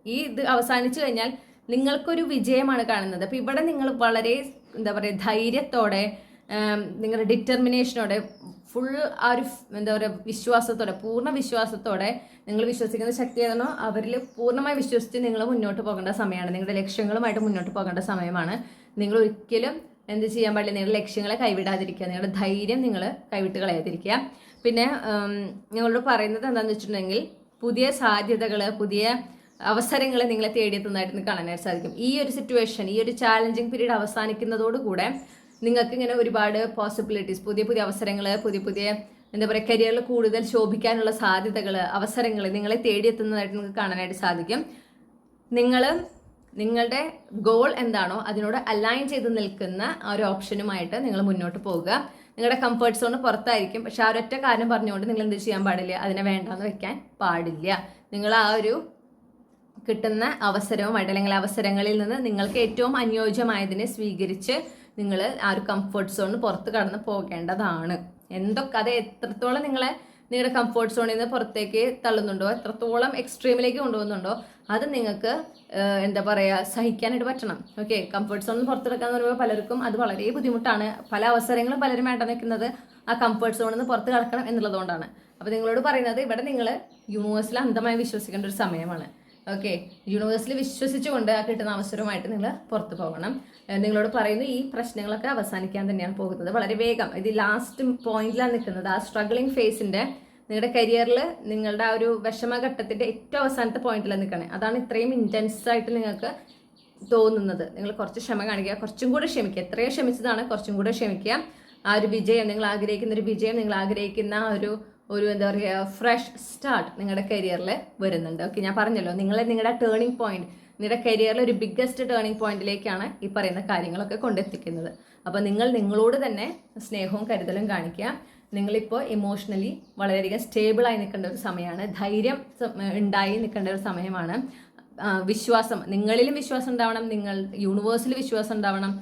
ഇത് അവസാനിച്ചു കഴിഞ്ഞാൽ നിങ്ങൾക്കൊരു വിജയമാണ് കാണുന്നത്. അപ്പോൾ ഇവിടെ നിങ്ങൾ വളരെ എന്താ പറയുക, ധൈര്യത്തോടെ, നിങ്ങളുടെ ഡിറ്റർമിനേഷനോടെ, ഫുൾ ആ ഒരു എന്താ പറയുക വിശ്വാസത്തോടെ, പൂർണ്ണ വിശ്വാസത്തോടെ, നിങ്ങൾ വിശ്വസിക്കുന്ന ശക്തി ഏതാണോ അവരിൽ പൂർണ്ണമായി വിശ്വസിച്ച് നിങ്ങൾ മുന്നോട്ട് പോകേണ്ട സമയമാണ്. നിങ്ങളുടെ ലക്ഷ്യങ്ങളുമായിട്ട് മുന്നോട്ട് പോകേണ്ട സമയമാണ്. നിങ്ങൾ ഒരിക്കലും എന്ത് ചെയ്യാൻ പാടില്ല, നിങ്ങളുടെ ലക്ഷ്യങ്ങളെ കൈവിടാതിരിക്കുക, നിങ്ങളുടെ ധൈര്യം നിങ്ങൾ കൈവിട്ട് കളയാതിരിക്കുക. പിന്നെ ഞങ്ങളോട് പറയുന്നത് എന്താണെന്ന് വെച്ചിട്ടുണ്ടെങ്കിൽ, പുതിയ സാധ്യതകൾ, പുതിയ അവസരങ്ങൾ നിങ്ങളെ തേടിയെത്തുന്നതായിട്ട് കാണാനായിട്ട് സാധിക്കും. ഈ ഒരു സിറ്റുവേഷൻ, ഈ ഒരു ചാലഞ്ചിങ് പീരീഡ് അവസാനിക്കുന്നതോടുകൂടെ നിങ്ങൾക്ക് ഇങ്ങനെ ഒരുപാട് പോസിബിലിറ്റീസ്, പുതിയ പുതിയ അവസരങ്ങൾ, പുതിയ എന്താ പറയുക, കരിയറിൽ കൂടുതൽ ശോഭിക്കാനുള്ള സാധ്യതകൾ, അവസരങ്ങൾ നിങ്ങളെ തേടിയെത്തുന്നതായിട്ട് നിങ്ങൾക്ക് കാണാനായിട്ട് സാധിക്കും. നിങ്ങളുടെ ഗോൾ എന്താണോ അതിനോട് അലൈൻ ചെയ്ത് നിൽക്കുന്ന ആ ഒരു ഓപ്ഷനുമായിട്ട് നിങ്ങൾ മുന്നോട്ട് പോകുക. നിങ്ങളുടെ കംഫർട്ട് സോൺ പുറത്തായിരിക്കും. പക്ഷെ ആ ഒരൊറ്റ കാര്യം പറഞ്ഞുകൊണ്ട് നിങ്ങൾ എന്ത് ചെയ്യാൻ പാടില്ല, അതിനെ വേണ്ടാന്ന് വെക്കാൻ പാടില്ല. നിങ്ങൾ ആ ഒരു കിട്ടുന്ന അവസരവുമായിട്ട്, അല്ലെങ്കിൽ അവസരങ്ങളിൽ നിന്ന് നിങ്ങൾക്ക് ഏറ്റവും അനുയോജ്യമായതിനെ സ്വീകരിച്ച് നിങ്ങൾ ആ ഒരു കംഫർട്ട് സോൺ പുറത്ത് കടന്ന് പോകേണ്ടതാണ്. എന്തൊക്കെ അത് എത്രത്തോളം നിങ്ങളുടെ കംഫർട്ട് സോണിൽ നിന്ന് പുറത്തേക്ക് തള്ളുന്നുണ്ടോ, എത്രത്തോളം എക്സ്ട്രീമിലേക്ക് കൊണ്ടുപോകുന്നുണ്ടോ, അത് നിങ്ങൾക്ക് എന്താ പറയുക, സഹിക്കാനായിട്ട് പറ്റണം. ഓക്കെ. കംഫർട്ട് സോണിൽ പുറത്തെടുക്കാന്ന് പറയുമ്പോൾ പലർക്കും അത് വളരെ ബുദ്ധിമുട്ടാണ്. പല അവസരങ്ങളും പലരും വേണ്ട നിൽക്കുന്നത് ആ കംഫർട്ട് സോണിൽ നിന്ന് പുറത്ത് കടക്കണം എന്നുള്ളതുകൊണ്ടാണ്. അപ്പോൾ നിങ്ങളോട് പറയുന്നത്, ഇവിടെ നിങ്ങൾ യൂണിവേഴ്സിൽ അന്ധമായി വിശ്വസിക്കേണ്ട ഒരു സമയമാണ്. ഓക്കെ. യൂണിവേഴ്സിൽ വിശ്വസിച്ചുകൊണ്ട് ആ കിട്ടുന്ന അവസരമായിട്ട് നിങ്ങൾ പുറത്ത് പോകണം. നിങ്ങളോട് പറയുന്നു, ഈ പ്രശ്നങ്ങളൊക്കെ അവസാനിക്കാൻ തന്നെയാണ് പോകുന്നത് വളരെ വേഗം. ഇത് ലാസ്റ്റ് പോയിന്റിലാണ് നിൽക്കുന്നത്. ആ സ്ട്രഗ്ലിംഗ് ഫേസിൻ്റെ നിങ്ങളുടെ കരിയറിൽ നിങ്ങളുടെ ആ ഒരു വിഷമഘട്ടത്തിൻ്റെ ഏറ്റവും അവസാനത്തെ പോയിന്റിലാണ് നിൽക്കണേ. അതാണ് ഇത്രയും ഇൻറ്റൻസ് ആയിട്ട് നിങ്ങൾക്ക് തോന്നുന്നത്. നിങ്ങൾ കുറച്ച് ക്ഷമ കാണിക്കുക, കുറച്ചും കൂടെ ക്ഷമിക്കുക. എത്രയോ ക്ഷമിച്ചതാണ്, കുറച്ചും കൂടെ ക്ഷമിക്കുക. ആ ഒരു വിജയം, നിങ്ങൾ ആഗ്രഹിക്കുന്ന ഒരു വിജയം, നിങ്ങൾ ആഗ്രഹിക്കുന്ന ഒരു എന്താ പറയുക, ഫ്രഷ് സ്റ്റാർട്ട് നിങ്ങളുടെ കരിയറിൽ വരുന്നുണ്ട്. ഓക്കെ. ഞാൻ പറഞ്ഞല്ലോ, നിങ്ങളുടെ ടേണിംഗ് പോയിന്റ്, നിങ്ങളുടെ കരിയറിൽ ഒരു ബിഗ്ഗസ്റ്റ് ടേണിംഗ് പോയിന്റിലേക്കാണ് ഈ പറയുന്ന കാര്യങ്ങളൊക്കെ കൊണ്ടെത്തിക്കുന്നത്. അപ്പോൾ നിങ്ങളോട് തന്നെ സ്നേഹവും കരുതലും കാണിക്കുക. നിങ്ങളിപ്പോൾ ഇമോഷണലി വളരെയധികം സ്റ്റേബിളായി നിൽക്കേണ്ട ഒരു സമയമാണ്. ധൈര്യം ഉണ്ടായി നിൽക്കേണ്ട ഒരു സമയമാണ്. വിശ്വാസം, നിങ്ങളിലും വിശ്വാസം ഉണ്ടാവണം, നിങ്ങൾ യൂണിവേഴ്സിൽ വിശ്വാസം ഉണ്ടാവണം.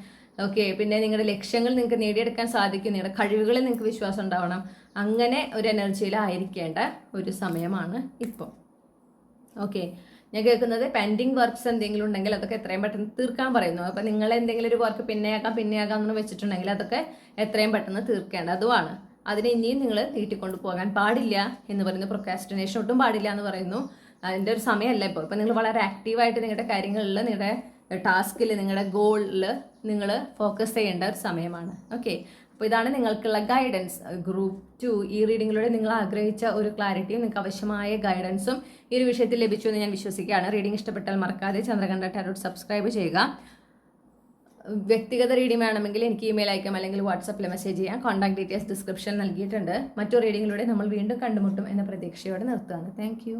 ഓക്കെ. പിന്നെ നിങ്ങളുടെ ലക്ഷ്യങ്ങൾ നിങ്ങൾക്ക് നേടിയെടുക്കാൻ സാധിക്കും, നിങ്ങളുടെ കഴിവുകളിൽ നിങ്ങൾക്ക് വിശ്വാസം ഉണ്ടാവണം. അങ്ങനെ ഒരു എനർജിയിലായിരിക്കേണ്ട ഒരു സമയമാണ് ഇപ്പോൾ. ഓക്കെ. ഞാൻ കേൾക്കുന്നത് പെൻഡിങ് വർക്ക്സ് എന്തെങ്കിലും ഉണ്ടെങ്കിൽ അതൊക്കെ എത്രയും പെട്ടെന്ന് തീർക്കാൻ പറയുന്നു. അപ്പോൾ നിങ്ങൾ എന്തെങ്കിലും ഒരു വർക്ക് പിന്നെയാക്കാം എന്ന് വെച്ചിട്ടുണ്ടെങ്കിൽ അതൊക്കെ എത്രയും പെട്ടെന്ന് തീർക്കേണ്ടതുമാണ്. അതിനെ ഇനിയും നിങ്ങൾ നീട്ടിക്കൊണ്ട് പോകാൻ പാടില്ല എന്ന് പറയുന്നു. പ്രൊക്രാസ്റ്റിനേഷൻ ഒട്ടും പാടില്ല എന്ന് പറയുന്നു. അതിൻ്റെ ഒരു സമയമല്ല ഇപ്പോൾ. ഇപ്പോൾ നിങ്ങൾ വളരെ ആക്റ്റീവായിട്ട് നിങ്ങളുടെ കാര്യങ്ങളിൽ, നിങ്ങളുടെ ടാസ്കിൽ, നിങ്ങളുടെ ഗോളിൽ നിങ്ങൾ ഫോക്കസ് ചെയ്യേണ്ട ഒരു സമയമാണ്. ഓക്കെ. അപ്പോൾ ഇതാണ് നിങ്ങൾക്കുള്ള ഗൈഡൻസ്. ഗ്രൂപ്പ് 2 ഈ റീഡിങ്ങിലൂടെ നിങ്ങൾ ആഗ്രഹിച്ച ഒരു ക്ലാരിറ്റിയും നിങ്ങൾക്ക് ആവശ്യമായ ഗൈഡൻസും ഈ ഒരു വിഷയത്തിൽ ലഭിച്ചു എന്ന് ഞാൻ വിശ്വസിക്കുകയാണ്. റീഡിംഗ് ഇഷ്ടപ്പെട്ടാൽ മറക്കാതെ ചന്ദ്രകണ്ഠ ടാരോട്ട് സബ്സ്ക്രൈബ് ചെയ്യുക. വ്യക്തിഗത റീഡിംഗ് വേണമെങ്കിൽ എനിക്ക് ഇമെയിൽ അയക്കാം, അല്ലെങ്കിൽ വാട്സപ്പിൽ മെസ്സേജ് ചെയ്യാം. കോൺടാക്ട് ഡീറ്റെയിൽസ് ഡിസ്ക്രിപ്ഷൻ നൽകിയിട്ടുണ്ട്. മറ്റു റീഡിങ്ങിലൂടെ നമ്മൾ വീണ്ടും കണ്ടുമുട്ടും എന്ന പ്രതീക്ഷയോടെ നിർത്തുകയാണ്. Thank you.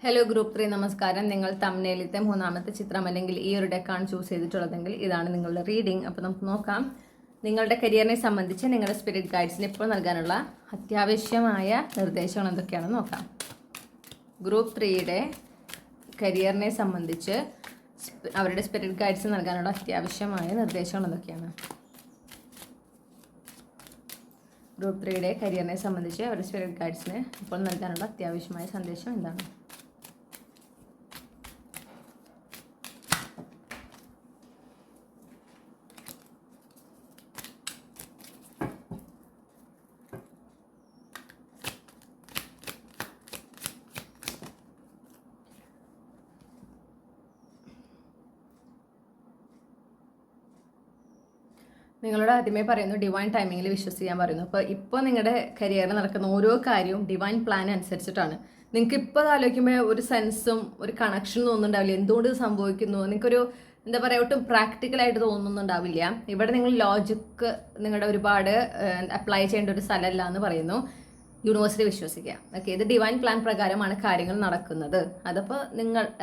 ഹലോ ഗ്രൂപ്പ് 3, നമസ്കാരം. നിങ്ങൾ തംബ്നെയിലത്തെ 3ാമത്തെ ചിത്രം അല്ലെങ്കിൽ ഈ ഒരു ഡെക്കാണ് ചൂസ് ചെയ്തിട്ടുള്ളതെങ്കിൽ ഇതാണ് നിങ്ങളുടെ റീഡിംഗ്. അപ്പോൾ നമുക്ക് നോക്കാം നിങ്ങളുടെ കരിയറിനെ സംബന്ധിച്ച് നിങ്ങളുടെ സ്പിരിറ്റ് ഗൈഡ്സിന് ഇപ്പോൾ നൽകാനുള്ള അത്യാവശ്യമായ നിർദ്ദേശങ്ങൾ എന്തൊക്കെയാണെന്ന് നോക്കാം. ഗ്രൂപ്പ് 3യുടെ കരിയറിനെ സംബന്ധിച്ച് അവരുടെ സ്പിരിറ്റ് ഗൈഡ്സ് നൽകാനുള്ള അത്യാവശ്യമായ നിർദ്ദേശങ്ങൾ എന്തൊക്കെയാണ്? ഗ്രൂപ്പ് 3യുടെ കരിയറിനെ സംബന്ധിച്ച് അവരുടെ സ്പിരിറ്റ് ഗൈഡ്സിന് ഇപ്പോൾ നൽകാനുള്ള അത്യാവശ്യമായ സന്ദേശം എന്താണ്? നിങ്ങളോട് ആദ്യമേ പറയുന്നു ഡിവൈൻ ടൈമിങ്ങിൽ വിശ്വസിക്കാൻ പറയുന്നു. അപ്പോൾ ഇപ്പോൾ നിങ്ങളുടെ കരിയറിൽ നടക്കുന്ന ഓരോ കാര്യവും ഡിവൈൻ പ്ലാൻ അനുസരിച്ചിട്ടാണ്. നിങ്ങൾക്ക് ഇപ്പോൾ ആലോചിക്കുമ്പോൾ ഒരു സെൻസും ഒരു കണക്ഷനും തോന്നുന്നുണ്ടാവില്ല, എന്തുകൊണ്ട് ഇത് സംഭവിക്കുന്നു. നിങ്ങൾക്കൊരു എന്താ പറയുക, ഒട്ടും പ്രാക്ടിക്കലായിട്ട് തോന്നുന്നുണ്ടാവില്ല. ഇവിടെ നിങ്ങൾ ലോജിക്ക് നിങ്ങളുടെ ഒരുപാട് അപ്ലൈ ചെയ്യേണ്ട ഒരു സ്ഥലമല്ല എന്ന് പറയുന്നു. യൂണിവേഴ്സിറ്റി വിശ്വസിക്കുക. ഓക്കെ, ഇത് ഡിവൈൻ പ്ലാൻ പ്രകാരമാണ് കാര്യങ്ങൾ നടക്കുന്നത്. അതപ്പോൾ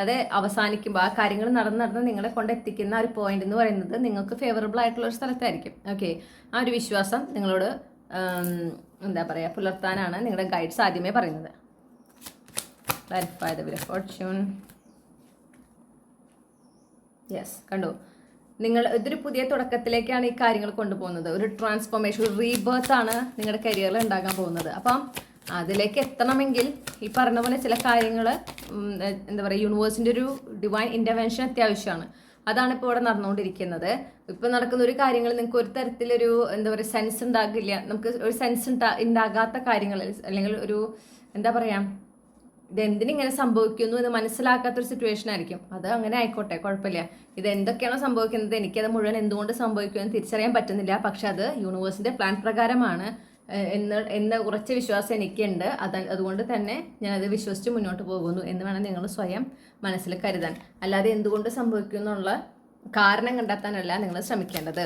അത് അവസാനിക്കുമ്പോൾ ആ കാര്യങ്ങൾ നടന്ന് നിങ്ങളെ കൊണ്ട് എത്തിക്കുന്ന ഒരു പോയിന്റ് എന്ന് പറയുന്നത് നിങ്ങൾക്ക് ഫേവറബിൾ ആയിട്ടുള്ള ഒരു സ്ഥലത്തായിരിക്കും. ഓക്കെ, ആ ഒരു വിശ്വാസം നിങ്ങളോട് എന്താ പറയുക പുലർത്താനാണ് നിങ്ങളുടെ ഗൈഡ്സ് ആദ്യമേ പറയുന്നത്. Clarify the wheel of Fortune. Yes, കണ്ടു. ഇതൊരു പുതിയ തുടക്കത്തിലേക്കാണ് ഈ കാര്യങ്ങൾ കൊണ്ടുപോകുന്നത്. ഒരു ട്രാൻസ്ഫോർമേഷൻ, ഒരു റീബർത്ത് ആണ് നിങ്ങളുടെ കരിയറിൽ ഉണ്ടാകാൻ പോകുന്നത്. അപ്പം അതിലേക്ക് എത്തണമെങ്കിൽ ഈ പറഞ്ഞ പോലെ ചില കാര്യങ്ങൾ എന്താ പറയുക യൂണിവേഴ്സിൻ്റെ ഒരു ഡിവൈൻ ഇൻ്റർവെൻഷൻ അത്യാവശ്യമാണ്. അതാണ് ഇപ്പോൾ ഇവിടെ നടന്നുകൊണ്ടിരിക്കുന്നത്. ഇപ്പം നടക്കുന്ന ഒരു കാര്യങ്ങൾ നിങ്ങൾക്ക് ഒരു തരത്തിലൊരു എന്താ പറയുക സെൻസ് ഉണ്ടാകില്ല. നമുക്ക് ഒരു സെൻസ് ഉണ്ടാകാത്ത കാര്യങ്ങൾ, അല്ലെങ്കിൽ ഒരു എന്താ പറയുക ഇതെന്തിനിങ്ങനെ സംഭവിക്കുന്നു എന്ന് മനസ്സിലാക്കാത്തൊരു സിറ്റുവേഷൻ ആയിരിക്കും. അത് അങ്ങനെ ആയിക്കോട്ടെ, കുഴപ്പമില്ല. ഇത് എന്തൊക്കെയാണോ സംഭവിക്കുന്നത്, എനിക്കത് മുഴുവൻ എന്തുകൊണ്ട് സംഭവിക്കുമെന്ന് തിരിച്ചറിയാൻ പറ്റുന്നില്ല. പക്ഷെ അത് യൂണിവേഴ്സിൻ്റെ പ്ലാൻ പ്രകാരമാണ് എന്ന ഉറച്ച വിശ്വാസം എനിക്കുണ്ട്. അതുകൊണ്ട് തന്നെ ഞാനത് വിശ്വസിച്ച് മുന്നോട്ട് പോകുന്നു എന്ന് വേണം നിങ്ങൾ സ്വയം മനസ്സിൽ കരുതാൻ. അല്ലാതെ എന്തുകൊണ്ട് സംഭവിക്കും എന്നുള്ള കാരണം കണ്ടെത്താനല്ല നിങ്ങൾ ശ്രമിക്കേണ്ടത്.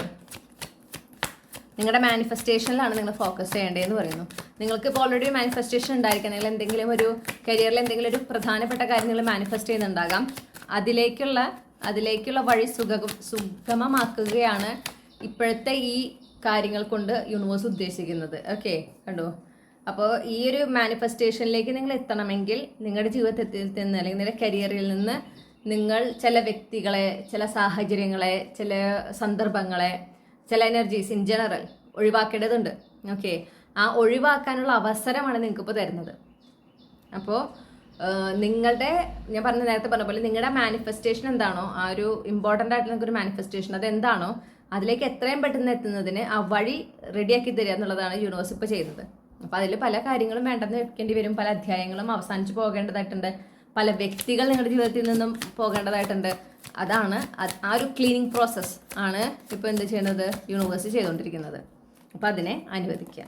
നിങ്ങളുടെ മാനിഫെസ്റ്റേഷനിലാണ് നിങ്ങൾ ഫോക്കസ് ചെയ്യേണ്ടതെന്ന് പറയുന്നു. നിങ്ങൾക്ക് ഇപ്പോൾ ഓൾറെഡി മാനിഫെസ്റ്റേഷൻ ഉണ്ടായിരിക്കാം. നിങ്ങൾ എന്തെങ്കിലും ഒരു കരിയറിൽ എന്തെങ്കിലും ഒരു പ്രധാനപ്പെട്ട കാര്യം നിങ്ങൾ മാനിഫെസ്റ്റ് ചെയ്യുന്നുണ്ടാകാം. അതിലേക്കുള്ള വഴി സുഗമമാക്കുകയാണ് ഇപ്പോഴത്തെ ഈ കാര്യങ്ങൾ കൊണ്ട് യൂണിവേഴ്സ് ഉദ്ദേശിക്കുന്നത്. ഓക്കെ, കണ്ടോ? അപ്പോൾ ഈ ഒരു മാനിഫെസ്റ്റേഷനിലേക്ക് നിങ്ങൾ എത്തണമെങ്കിൽ നിങ്ങളുടെ ജീവിതത്തിൽ നിന്ന് അല്ലെങ്കിൽ നിങ്ങളുടെ കരിയറിൽ നിന്ന് നിങ്ങൾ ചില വ്യക്തികളെ, ചില സാഹചര്യങ്ങളെ, ചില സന്ദർഭങ്ങളെ, ചില എനർജീസ് ഇൻ ജനറൽ ഒഴിവാക്കേണ്ടതുണ്ട്. ഓക്കെ, ആ ഒഴിവാക്കാനുള്ള അവസരമാണ് നിങ്ങൾക്കിപ്പോൾ തരുന്നത്. അപ്പോൾ ഞാൻ നേരത്തെ പറഞ്ഞ പോലെ നിങ്ങളുടെ മാനിഫെസ്റ്റേഷൻ എന്താണോ, ആ ഒരു ഇമ്പോർട്ടൻ്റ് ആയിട്ട് നിങ്ങൾക്കൊരു മാനിഫെസ്റ്റേഷൻ അതെന്താണോ അതിലേക്ക് എത്രയും പെട്ടെന്ന് എത്തുന്നതിന് ആ വഴി റെഡിയാക്കി തരിക എന്നുള്ളതാണ് യൂണിവേഴ്സ് ഇപ്പോൾ ചെയ്യുന്നത്. അപ്പോൾ അതിൽ പല കാര്യങ്ങളും വേണ്ടെന്ന് വെക്കേണ്ടി വരും. പല അധ്യായങ്ങളും അവസാനിച്ച് പോകേണ്ടതായിട്ടുണ്ട്. പല വ്യക്തികൾ നിങ്ങളുടെ ജീവിതത്തിൽ നിന്നും പോകേണ്ടതായിട്ടുണ്ട്. അതാണ് ആ ഒരു ക്ലീനിങ് പ്രോസസ്സ് ആണ് ഇപ്പോൾ എന്ത് ചെയ്യുന്നത്, യൂണിവേഴ്സ് ചെയ്തുകൊണ്ടിരിക്കുന്നത്. അപ്പോൾ അതിനെ അനുവദിക്കുക.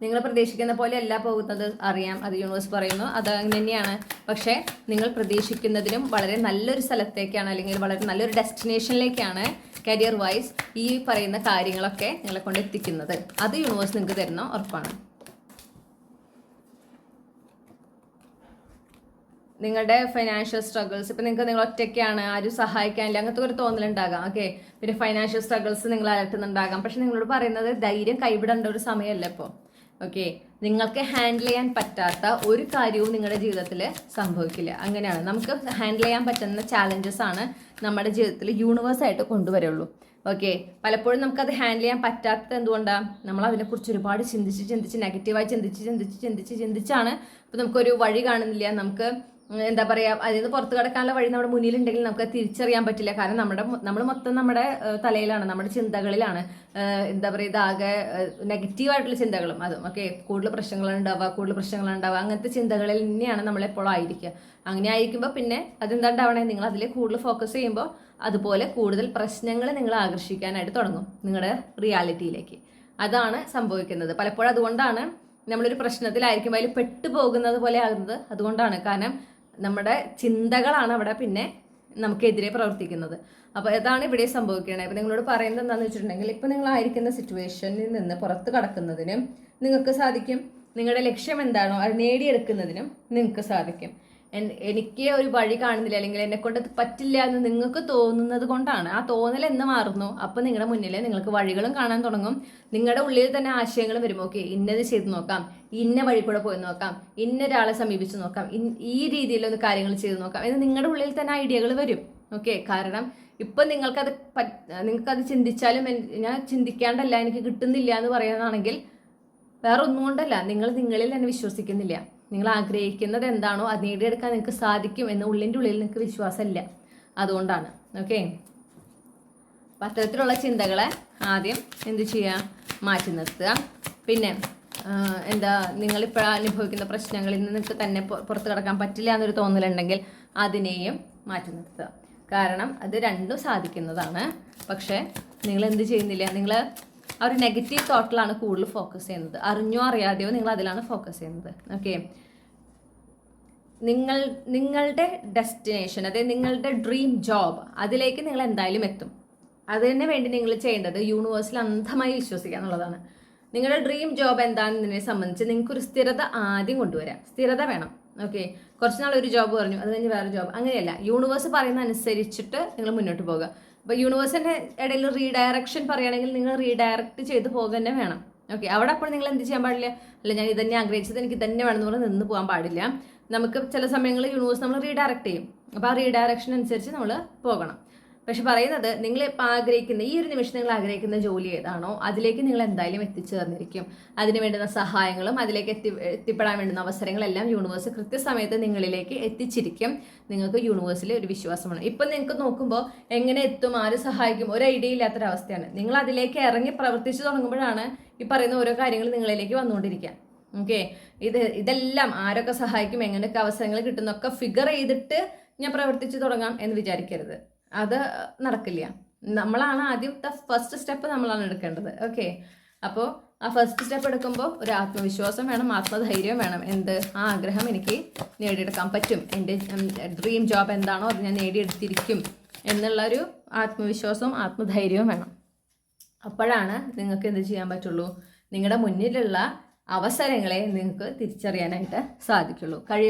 നിങ്ങൾ പ്രതീക്ഷിക്കുന്ന പോലെ അല്ല പോകുന്നത്, അറിയാം. അത് യൂണിവേഴ്സ് പറയുന്നു, അത് അങ്ങനെ തന്നെയാണ്. പക്ഷേ നിങ്ങൾ പ്രതീക്ഷിക്കുന്നതിനും വളരെ നല്ലൊരു സ്ഥലത്തേക്കാണ്, അല്ലെങ്കിൽ വളരെ നല്ലൊരു ഡെസ്റ്റിനേഷനിലേക്കാണ് കരിയർ വൈസ് ഈ പറയുന്ന കാര്യങ്ങളൊക്കെ നിങ്ങളെ കൊണ്ട് എത്തിക്കുന്നത്. അത് യൂണിവേഴ്സ് നിങ്ങൾക്ക് തരുന്ന ഉറപ്പാണ്. നിങ്ങളുടെ ഫൈനാൻഷ്യൽ സ്ട്രഗിൾസ്, ഇപ്പം നിങ്ങൾ ഒറ്റയ്ക്കാണ്, ആരും സഹായിക്കാനില്ല, അങ്ങനത്തെ ഒരു തോന്നലുണ്ടാകാം. ഓക്കെ, പിന്നെ ഫൈനാൻഷ്യൽ സ്ട്രഗിൾസ് നിങ്ങൾ അലട്ടുന്നുണ്ടാകാം. പക്ഷെ നിങ്ങളോട് പറയുന്നത് ധൈര്യം കൈവിടേണ്ട ഒരു സമയമല്ല ഇപ്പോൾ. ഓക്കെ, നിങ്ങൾക്ക് ഹാൻഡിൽ ചെയ്യാൻ പറ്റാത്ത ഒരു കാര്യവും നിങ്ങളുടെ ജീവിതത്തിൽ സംഭവിക്കില്ല. അങ്ങനെയാണ്. നമുക്ക് ഹാൻഡിൽ ചെയ്യാൻ പറ്റുന്ന ചാലഞ്ചസ് ആണ് നമ്മുടെ ജീവിതത്തിൽ യൂണിവേഴ്സായിട്ട് കൊണ്ടുവരുള്ളൂ. ഓക്കെ, പലപ്പോഴും നമുക്കത് ഹാൻഡിൽ ചെയ്യാൻ പറ്റാത്തത് എന്തുകൊണ്ടാണ്? നമ്മൾ അതിനെക്കുറിച്ച് ഒരുപാട് ചിന്തിച്ച് നെഗറ്റീവായി ചിന്തിച്ചാണ് ഇപ്പോൾ നമുക്കൊരു വഴി കാണുന്നില്ല. നമുക്ക് എന്താ പറയുക, അതിൽ നിന്ന് പുറത്ത് കിടക്കാനുള്ള വഴി നമ്മുടെ മുന്നിലുണ്ടെങ്കിൽ നമുക്ക് തിരിച്ചറിയാൻ പറ്റില്ല. കാരണം നമ്മൾ മൊത്തം നമ്മുടെ തലയിലാണ്, നമ്മുടെ ചിന്തകളിലാണ്. എന്താ പറയുക, ഇതാകെ നെഗറ്റീവായിട്ടുള്ള ചിന്തകളും അതും. ഓക്കെ, കൂടുതൽ പ്രശ്നങ്ങളുണ്ടാവുക അങ്ങനത്തെ ചിന്തകളിൽ തന്നെയാണ് നമ്മളെപ്പോഴും ആയിരിക്കുക. അങ്ങനെ ആയിരിക്കുമ്പോൾ പിന്നെ അതെന്താണ്ടാവണേ, നിങ്ങൾ അതിൽ കൂടുതൽ ഫോക്കസ് ചെയ്യുമ്പോൾ അതുപോലെ കൂടുതൽ പ്രശ്നങ്ങൾ നിങ്ങൾ ആകർഷിക്കാനായിട്ട് തുടങ്ങും നിങ്ങളുടെ റിയാലിറ്റിയിലേക്ക്. അതാണ് സംഭവിക്കുന്നത്. പലപ്പോഴും അതുകൊണ്ടാണ് നമ്മളൊരു പ്രശ്നത്തിലായിരിക്കുമ്പോൾ അതിൽ പെട്ടുപോകുന്നത് പോലെ ആകുന്നത്. അതുകൊണ്ടാണ്. കാരണം നമ്മുടെ ചിന്തകളാണ് അവിടെ പിന്നെ നമുക്കെതിരെ പ്രവർത്തിക്കുന്നത്. അപ്പോൾ ഇതാണ് ഇവിടെ സംഭവിക്കുന്നത്. ഇപ്പം നിങ്ങളോട് പറയുന്നത് എന്താണെന്ന് വെച്ചിട്ടുണ്ടെങ്കിൽ, ഇപ്പം നിങ്ങളായിരിക്കുന്ന സിറ്റുവേഷനിൽ നിന്ന് പുറത്ത് കടക്കുന്നതിനും നിങ്ങൾക്ക് സാധിക്കും. നിങ്ങളുടെ ലക്ഷ്യം എന്താണോ അത് നേടിയെടുക്കുന്നതിനും നിങ്ങൾക്ക് സാധിക്കും. എനിക്ക് ഒരു വഴി കാണുന്നില്ല, അല്ലെങ്കിൽ എന്നെ കൊണ്ട് പറ്റില്ല എന്ന് നിങ്ങൾക്ക് തോന്നുന്നത് കൊണ്ടാണ്. ആ തോന്നൽ എന്ന് മാറുന്നു, അപ്പോൾ നിങ്ങളുടെ മുന്നിൽ നിങ്ങൾക്ക് വഴികളും കാണാൻ തുടങ്ങും. നിങ്ങളുടെ ഉള്ളിൽ തന്നെ ആശയങ്ങളും വരും. ഓക്കെ, ഇന്നത് ചെയ്ത് നോക്കാം, ഇന്ന വഴി കൂടെ പോയി നോക്കാം, ഇന്നൊരാളെ സമീപിച്ച് നോക്കാം, ഈ രീതിയിലൊന്ന് കാര്യങ്ങൾ ചെയ്ത് നോക്കാം എന്ന് നിങ്ങളുടെ ഉള്ളിൽ തന്നെ ഐഡിയകൾ വരും. ഓക്കെ, കാരണം ഇപ്പം നിങ്ങൾക്കത് ചിന്തിച്ചാലും ഞാൻ ചിന്തിക്കാണ്ടല്ല, എനിക്ക് കിട്ടുന്നില്ല എന്ന് പറയുന്നതാണെങ്കിൽ വേറെ ഒന്നും കൊണ്ടല്ല, നിങ്ങൾ നിങ്ങളിൽ തന്നെ വിശ്വസിക്കുന്നില്ല. നിങ്ങൾ ആഗ്രഹിക്കുന്നത് എന്താണോ അത് നേടിയെടുക്കാൻ നിങ്ങൾക്ക് സാധിക്കും എന്ന് ഉള്ളിൻ്റെ ഉള്ളിൽ നിങ്ങൾക്ക് വിശ്വാസമില്ല. അതുകൊണ്ടാണ്. ഓക്കെ, അപ്പം അത്തരത്തിലുള്ള ചിന്തകളെ ആദ്യം എന്ത് ചെയ്യുക, മാറ്റി നിർത്തുക. പിന്നെ നിങ്ങളിപ്പോൾ അനുഭവിക്കുന്ന പ്രശ്നങ്ങളിൽ നിന്ന് നിങ്ങൾക്ക് തന്നെ പുറത്ത് കിടക്കാൻ പറ്റില്ല എന്നൊരു തോന്നലുണ്ടെങ്കിൽ അതിനെയും മാറ്റി നിർത്തുക. കാരണം അത് രണ്ടും സാധിക്കുന്നതാണ്. പക്ഷേ നിങ്ങൾ എന്ത് ചെയ്യുന്നില്ല, നിങ്ങൾ ആ ഒരു നെഗറ്റീവ് തോട്ടിലാണ് കൂടുതൽ ഫോക്കസ് ചെയ്യുന്നത്. അറിഞ്ഞോ അറിയാതെയോ നിങ്ങൾ അതിലാണ് ഫോക്കസ് ചെയ്യുന്നത്. ഓക്കെ, നിങ്ങളുടെ ഡെസ്റ്റിനേഷൻ, അതായത് നിങ്ങളുടെ ഡ്രീം ജോബ്, അതിലേക്ക് നിങ്ങൾ എന്തായാലും എത്തും. അതിന് വേണ്ടി നിങ്ങൾ ചെയ്യേണ്ടത് യൂണിവേഴ്സിൽ അന്ധമായി വിശ്വസിക്കുക എന്നുള്ളതാണ്. നിങ്ങളുടെ ഡ്രീം ജോബ് എന്താണെന്നതിനെ സംബന്ധിച്ച് നിങ്ങൾക്കൊരു സ്ഥിരത ആദ്യം കൊണ്ടുവരാം. സ്ഥിരത വേണം. ഓക്കെ, കുറച്ച് നാൾ ഒരു ജോബ് പറഞ്ഞു, അത് കഴിഞ്ഞ് വേറെ ജോബ്, അങ്ങനെയല്ല. യൂണിവേഴ്സ് പറയുന്ന അനുസരിച്ചിട്ട് നിങ്ങൾ മുന്നോട്ട് പോകുക. അപ്പോൾ യൂണിവേഴ്സിൻ്റെ ഇടയിൽ റീഡയറക്ഷൻ പറയുകയാണെങ്കിൽ നിങ്ങൾ റീഡയറക്റ്റ് ചെയ്ത് പോകുക തന്നെ വേണം. ഓക്കെ, അവിടെ അപ്പോൾ നിങ്ങൾ എന്ത് ചെയ്യാൻ പാടില്ല, അല്ല ഞാൻ ഇതന്നെ ആഗ്രഹിച്ചത് എനിക്ക് തന്നെ വേണമെന്ന് പറഞ്ഞ് നിന്ന് പോകാൻ പാടില്ല. നമുക്ക് ചില സമയങ്ങളിൽ യൂണിവേഴ്സ് നമ്മൾ റീഡയറക്റ്റ് ചെയ്യും. അപ്പോൾ ആ റീഡയറക്ഷൻ അനുസരിച്ച് നമ്മൾ പോകണം. പക്ഷെ പറയുന്നത് നിങ്ങൾ ഇപ്പം ആഗ്രഹിക്കുന്ന ഈ ഒരു നിമിഷം നിങ്ങൾ ആഗ്രഹിക്കുന്ന ജോലി ഏതാണോ അതിലേക്ക് നിങ്ങൾ എന്തായാലും എത്തിച്ചേർന്നിരിക്കും. അതിന് വേണ്ടുന്ന സഹായങ്ങളും അതിലേക്ക് എത്തിപ്പെടാൻ വേണ്ടുന്ന അവസരങ്ങളെല്ലാം യൂണിവേഴ്സ് കൃത്യസമയത്ത് നിങ്ങളിലേക്ക് എത്തിച്ചിരിക്കും. നിങ്ങൾക്ക് യൂണിവേഴ്സിൽ ഒരു വിശ്വാസമാണ്. ഇപ്പം നിങ്ങൾക്ക് നോക്കുമ്പോൾ എങ്ങനെ എത്തും, ആര് സഹായിക്കും, ഒരു ഐഡിയ ഇല്ലാത്തൊരവസ്ഥയാണ്. നിങ്ങൾ അതിലേക്ക് ഇറങ്ങി പ്രവർത്തിച്ചു തുടങ്ങുമ്പോഴാണ് ഈ പറയുന്ന ഓരോ കാര്യങ്ങൾ നിങ്ങളിലേക്ക് വന്നുകൊണ്ടിരിക്കുക. ഓക്കെ, ഇതെല്ലാം ആരൊക്കെ സഹായിക്കും, എങ്ങനെയൊക്കെ അവസരങ്ങൾ കിട്ടുന്നൊക്കെ ഫിഗർ ചെയ്തിട്ട് ഞാൻ പ്രവർത്തിച്ചു തുടങ്ങാം എന്ന് വിചാരിക്കരുത്. അത് നടക്കില്ല. നമ്മളാണ് ആദ്യത്തെ ഫസ്റ്റ് സ്റ്റെപ്പ് നമ്മളാണ് എടുക്കേണ്ടത്. ഓക്കെ, അപ്പോൾ ആ ഫസ്റ്റ് സ്റ്റെപ്പ് എടുക്കുമ്പോൾ ഒരു ആത്മവിശ്വാസം വേണം, ആത്മധൈര്യം വേണം. ആ ആഗ്രഹം എനിക്ക് നേടിയെടുക്കാൻ പറ്റും, എൻ്റെ ഡ്രീം ജോബ് എന്താണോ അത് ഞാൻ നേടിയെടുത്തിരിക്കും എന്നുള്ളൊരു ആത്മവിശ്വാസവും ആത്മധൈര്യവും വേണം. അപ്പോഴാണ് നിങ്ങൾക്ക് എന്ത് ചെയ്യാൻ പറ്റുള്ളൂ, നിങ്ങളുടെ മുന്നിലുള്ള അവസരങ്ങളെ നിങ്ങൾക്ക് തിരിച്ചറിയാനായിട്ട് സാധിക്കുള്ളൂ.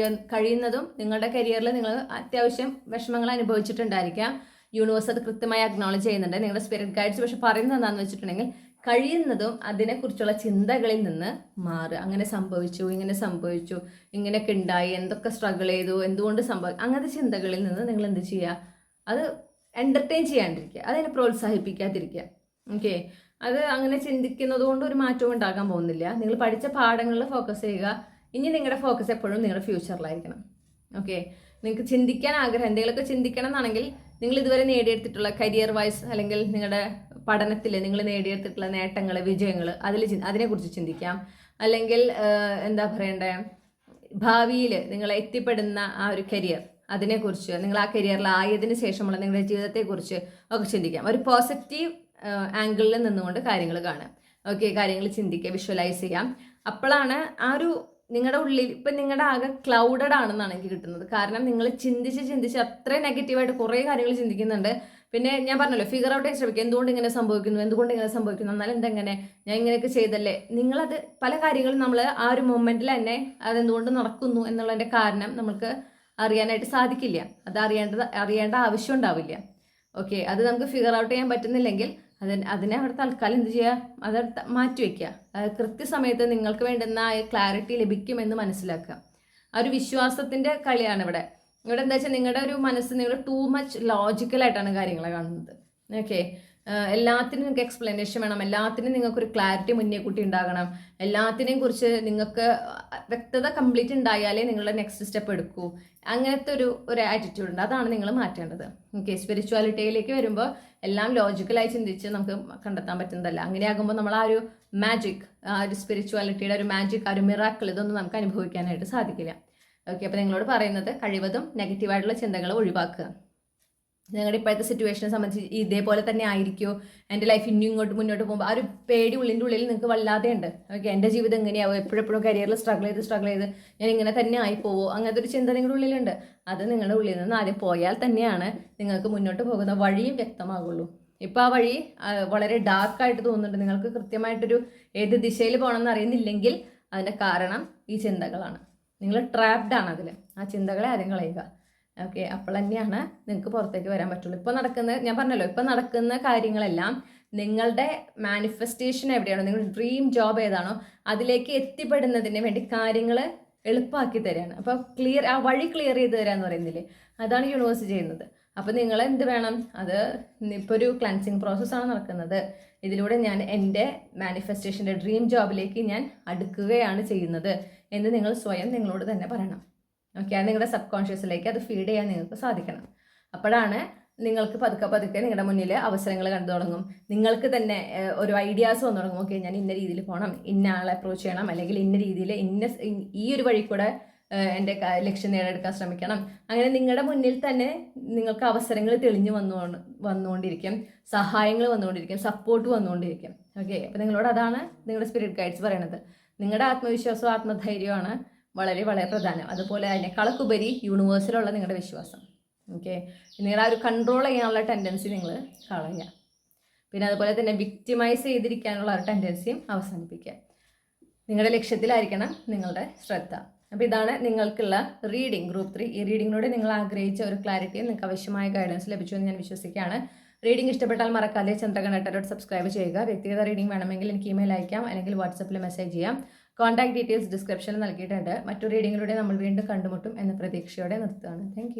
കഴിയുന്നതും നിങ്ങളുടെ കരിയറിൽ നിങ്ങൾ അത്യാവശ്യം വിഷമങ്ങൾ അനുഭവിച്ചിട്ടുണ്ടായിരിക്കാം. യൂണിവേഴ്സ് അത് കൃത്യമായി അക്നോളജ് ചെയ്യുന്നുണ്ട്. നിങ്ങളുടെ സ്പിരിറ്റ് ഗൈഡ്സ് പക്ഷെ പറയുന്നത് എന്താണെന്ന് വെച്ചിട്ടുണ്ടെങ്കിൽ കഴിയുന്നതും അതിനെക്കുറിച്ചുള്ള ചിന്തകളിൽ നിന്ന് മാറുക. അങ്ങനെ സംഭവിച്ചു, ഇങ്ങനെ സംഭവിച്ചു, ഇങ്ങനെയൊക്കെ ഉണ്ടായി, എന്തൊക്കെ സ്ട്രഗിൾ ചെയ്തു, എന്തുകൊണ്ട് അങ്ങനത്തെ ചിന്തകളിൽ നിന്ന് നിങ്ങൾ എന്ത് ചെയ്യുക, അത് എൻ്റർടൈൻ ചെയ്യാണ്ടിരിക്കുക, അതിനെ പ്രോത്സാഹിപ്പിക്കാതിരിക്കുക. ഓക്കെ, അത് അങ്ങനെ ചിന്തിക്കുന്നത് കൊണ്ട് ഒരു മാറ്റവും ഉണ്ടാകാൻ പോകുന്നില്ല. നിങ്ങൾ പഠിച്ച പാഠങ്ങളിൽ ഫോക്കസ് ചെയ്യുക. ഇനി നിങ്ങളുടെ ഫോക്കസ് എപ്പോഴും നിങ്ങളുടെ ഫ്യൂച്ചറിലായിരിക്കണം. ഓക്കെ, നിങ്ങൾക്ക് ചിന്തിക്കാൻ ആഗ്രഹം എന്തെങ്കിലുമൊക്കെ ചിന്തിക്കണം എന്നാണെങ്കിൽ നിങ്ങൾ ഇതുവരെ നേടിയെടുത്തിട്ടുള്ള കരിയർ വൈസ് അല്ലെങ്കിൽ നിങ്ങളുടെ പഠനത്തിൽ നിങ്ങൾ നേടിയെടുത്തിട്ടുള്ള നേട്ടങ്ങൾ, വിജയങ്ങൾ, അതിനെക്കുറിച്ച് ചിന്തിക്കാം. അല്ലെങ്കിൽ എന്താ പറയണ്ടേ, ഭാവിയിൽ നിങ്ങൾ എത്തിപ്പെടുന്ന ആ ഒരു കരിയർ, അതിനെക്കുറിച്ച്, നിങ്ങൾ ആ കരിയറിലായതിനു ശേഷമുള്ള നിങ്ങളുടെ ജീവിതത്തെക്കുറിച്ച് ഒക്കെ ചിന്തിക്കാം. ഒരു പോസിറ്റീവ് ആംഗിളിൽ നിന്നുകൊണ്ട് കാര്യങ്ങൾ കാണാം. ഓക്കെ, കാര്യങ്ങൾ ചിന്തിക്കുക, വിഷ്വലൈസ് ചെയ്യാം. അപ്പോഴാണ് ആ ഒരു നിങ്ങളുടെ ഉള്ളിൽ ഇപ്പം നിങ്ങളുടെ ആകെ ക്ലൗഡഡ് ആണെന്നാണ് എനിക്ക് കിട്ടുന്നത്. കാരണം നിങ്ങൾ ചിന്തിച്ച് അത്രയും നെഗറ്റീവായിട്ട് കുറേ കാര്യങ്ങൾ ചിന്തിക്കുന്നുണ്ട്. പിന്നെ ഞാൻ പറഞ്ഞല്ലോ, ഫിഗർ ഔട്ട് ചെയ്യാൻ ശ്രമിക്കുക, എന്തുകൊണ്ട് ഇങ്ങനെ സംഭവിക്കുന്നു, എന്നാലും എന്തെങ്ങനെ ഞാൻ ഇങ്ങനെയൊക്കെ ചെയ്തല്ലേ. നിങ്ങളത് പല കാര്യങ്ങളും നമ്മൾ ആ ഒരു മൊമെൻറ്റിൽ തന്നെ അതെന്തുകൊണ്ട് നടക്കുന്നു എന്നുള്ളതിൻ്റെ കാരണം നമുക്ക് അറിയാനായിട്ട് സാധിക്കില്ല. അത് അറിയേണ്ട ആവശ്യം ഉണ്ടാവില്ല. ഓക്കെ, അത് നമുക്ക് ഫിഗർ ഔട്ട് ചെയ്യാൻ പറ്റുന്നില്ലെങ്കിൽ അതിനെ അവിടെ തൽക്കാലം എന്ത് ചെയ്യുക, അത് മാറ്റി വയ്ക്കുക. കൃത്യസമയത്ത് നിങ്ങൾക്ക് വേണ്ടുന്ന ആ ക്ലാരിറ്റി ലഭിക്കുമെന്ന് മനസ്സിലാക്കുക. ആ ഒരു വിശ്വാസത്തിൻ്റെ കളിയാണ് ഇവിടെ എന്താ വെച്ചാൽ നിങ്ങളുടെ ഒരു മനസ്സ്, നിങ്ങൾ ടൂ മച്ച് ലോജിക്കലായിട്ടാണ് കാര്യങ്ങളെ കാണുന്നത്. ഓക്കെ, എല്ലാത്തിനും നിങ്ങൾക്ക് എക്സ്പ്ലനേഷൻ വേണം, എല്ലാത്തിനും നിങ്ങൾക്കൊരു ക്ലാരിറ്റി മുന്നേ കൂട്ടി ഉണ്ടാകണം, എല്ലാത്തിനെയും കുറിച്ച് നിങ്ങൾക്ക് വ്യക്തത കംപ്ലീറ്റ് ഉണ്ടായാലേ നിങ്ങളുടെ നെക്സ്റ്റ് സ്റ്റെപ്പ് എടുക്കൂ. അങ്ങനത്തെ ഒരു ആറ്റിറ്റ്യൂഡ് ഉണ്ട്, അതാണ് നിങ്ങൾ മാറ്റേണ്ടത്. ഓക്കെ, സ്പിരിച്വാലിറ്റിയിലേക്ക് വരുമ്പോൾ എല്ലാം ലോജിക്കലായി ചിന്തിച്ച് നമുക്ക് കണ്ടെത്താൻ പറ്റുന്നതല്ല. അങ്ങനെയാകുമ്പോൾ നമ്മൾ ആ ഒരു മാജിക്, ആ ഒരു സ്പിരിച്വാലിറ്റിയുടെ ഒരു മാജിക്, ആ ഒരു മിറാക്കിൾ, ഇതൊന്നും നമുക്ക് അനുഭവിക്കാനായിട്ട് സാധിക്കില്ല. ഓക്കെ, അപ്പോൾ നിങ്ങളോട് പറയുന്നത് കഴിവതും നെഗറ്റീവായിട്ടുള്ള ചിന്തകൾ ഒഴിവാക്കുക. നിങ്ങളുടെ ഇപ്പോഴത്തെ സിറ്റുവേഷനെ സംബന്ധിച്ച് ഇതേപോലെ തന്നെ ആയിരിക്കുമോ, എൻ്റെ ലൈഫ് ഇനി ഇങ്ങോട്ട് മുന്നോട്ട് പോകുമ്പോൾ ആ ഒരു പേടി ഉള്ളിൻ്റെ ഉള്ളിൽ നിങ്ങൾക്ക് വല്ലാതെ ഉണ്ട്. ഓക്കെ, എൻ്റെ ജീവിതം എങ്ങനെയാവും, എപ്പോഴെപ്പോഴും കരിയറിൽ സ്ട്രഗിൾ ചെയ്ത് ഞാൻ ഇങ്ങനെ തന്നെ ആയിപ്പോവോ, അങ്ങനത്തെ ഒരു ചിന്ത നിങ്ങളുടെ ഉള്ളിലുണ്ട്. അത് നിങ്ങളുടെ ഉള്ളിൽ നിന്ന് ആദ്യം പോയാൽ തന്നെയാണ് നിങ്ങൾക്ക് മുന്നോട്ട് പോകുന്ന വഴിയും വ്യക്തമാകുള്ളൂ. ഇപ്പോൾ ആ വഴി വളരെ ഡാർക്കായിട്ട് തോന്നുന്നുണ്ട്, നിങ്ങൾക്ക് കൃത്യമായിട്ടൊരു ഏത് ദിശയിൽ പോകണമെന്ന് അറിയുന്നില്ലെങ്കിൽ അതിൻ്റെ കാരണം ഈ ചിന്തകളാണ്. നിങ്ങൾ ട്രാപ്ഡ് ആണ് അതിൽ. ആ ചിന്തകളെ ആദ്യം കളയുക. ഓക്കെ, അപ്പോൾ തന്നെയാണ് നിങ്ങൾക്ക് പുറത്തേക്ക് വരാൻ പറ്റുള്ളൂ. ഞാൻ പറഞ്ഞല്ലോ, ഇപ്പോൾ നടക്കുന്ന കാര്യങ്ങളെല്ലാം നിങ്ങളുടെ മാനിഫെസ്റ്റേഷൻ എവിടെയാണോ, നിങ്ങളുടെ ഡ്രീം ജോബ് ഏതാണോ അതിലേക്ക് എത്തിപ്പെടുന്നതിന് വേണ്ടി കാര്യങ്ങൾ എളുപ്പമാക്കി തരികയാണ്. അപ്പോൾ ആ വഴി ക്ലിയർ ചെയ്ത് തരാമെന്ന് പറയുന്നില്ലേ, അതാണ് യൂണിവേഴ്സ് ചെയ്യുന്നത്. അപ്പോൾ നിങ്ങൾ എന്ത് വേണം, അത് ഇപ്പോൾ ഒരു ക്ലൻസിങ് പ്രോസസ്സാണ് നടക്കുന്നത്. ഇതിലൂടെ ഞാൻ എൻ്റെ മാനിഫെസ്റ്റേഷൻ്റെ ഡ്രീം ജോബിലേക്ക് ഞാൻ അടുക്കുകയാണ് ചെയ്യുന്നത് എന്ന് നിങ്ങൾ സ്വയം നിങ്ങളോട് തന്നെ പറയണം. ഓക്കെ, അത് നിങ്ങളുടെ സബ് കോൺഷ്യസിലേക്ക് അത് ഫീഡ് ചെയ്യാൻ നിങ്ങൾക്ക് സാധിക്കണം. അപ്പോഴാണ് നിങ്ങൾക്ക് പതുക്കെ പതുക്കെ നിങ്ങളുടെ മുന്നിൽ അവസരങ്ങൾ കണ്ടു തുടങ്ങും. നിങ്ങൾക്ക് തന്നെ ഒരു ഐഡിയാസ് വന്നു തുടങ്ങും. ഓക്കെ, ഞാൻ ഇന്ന രീതിയിൽ പോകണം, ഇന്ന ആളെ അപ്രോച്ച് ചെയ്യണം, അല്ലെങ്കിൽ ഇന്ന രീതിയിൽ ഈ ഒരു വഴി കൂടെ എൻ്റെ ലക്ഷ്യം നേടിയെടുക്കാൻ ശ്രമിക്കണം. അങ്ങനെ നിങ്ങളുടെ മുന്നിൽ തന്നെ നിങ്ങൾക്ക് അവസരങ്ങൾ തെളിഞ്ഞു വന്നുകൊണ്ടിരിക്കും, സഹായങ്ങൾ വന്നുകൊണ്ടിരിക്കും, സപ്പോർട്ട് വന്നുകൊണ്ടിരിക്കും. ഓക്കെ, അപ്പോൾ നിങ്ങളോട് അതാണ് നിങ്ങളുടെ സ്പിരിറ്റ് ഗൈഡ്സ് പറയണത്. നിങ്ങളുടെ ആത്മവിശ്വാസവും ആത്മധൈര്യമാണ് വളരെ വളരെ പ്രധാനം. അതുപോലെ അതിനേക്കാളൊക്കെ യൂണിവേഴ്സിലുള്ള നിങ്ങളുടെ വിശ്വാസം. ഓക്കെ, നിങ്ങളുടെ ആ ഒരു കൺട്രോൾ ചെയ്യാനുള്ള ടെൻഡൻസി നിങ്ങൾ കളയുക. പിന്നെ അതുപോലെ തന്നെ വിക്ടിമൈസ് ചെയ്തിരിക്കാനുള്ള ഒരു ടെൻഡൻസിയും അവസാനിപ്പിക്കുക. നിങ്ങളുടെ ലക്ഷ്യത്തിലായിരിക്കണം നിങ്ങളുടെ ശ്രദ്ധ. അപ്പോൾ ഇതാണ് നിങ്ങൾക്കുള്ള റീഡിംഗ്, ഗ്രൂപ്പ് 3. ഈ റീഡിങ്ങിലൂടെ നിങ്ങൾ ആഗ്രഹിച്ച ഒരു ക്ലാരിറ്റിയും നിങ്ങൾക്ക് ആവശ്യമായ ഗൈഡൻസ് ലഭിച്ചു എന്ന് ഞാൻ വിശ്വസിക്കുകയാണ്. റീഡിംഗ് ഇഷ്ടപ്പെട്ടാൽ മറക്കാതെ ചന്ദ്രകണ്ണ സബ്സ്ക്രൈബ് ചെയ്യുക. വ്യക്തിഗത റീഡിംഗ് വേണമെങ്കിൽ എനിക്ക് ഇമെയിൽ അയക്കാം, അല്ലെങ്കിൽ വാട്സപ്പിൽ മെസ്സേജ് ചെയ്യാം. കോൺടാക്ട് ഡീറ്റെയിൽസ് ഡിസ്ക്രിപ്ഷനിൽ നൽകിയിട്ടുണ്ട്. മറ്റു റീഡിങ്ങിലൂടെ നമ്മൾ വീണ്ടും കണ്ടുമുട്ടും എന്ന പ്രതീക്ഷയോടെ നിർത്തുകയാണ്. താങ്ക്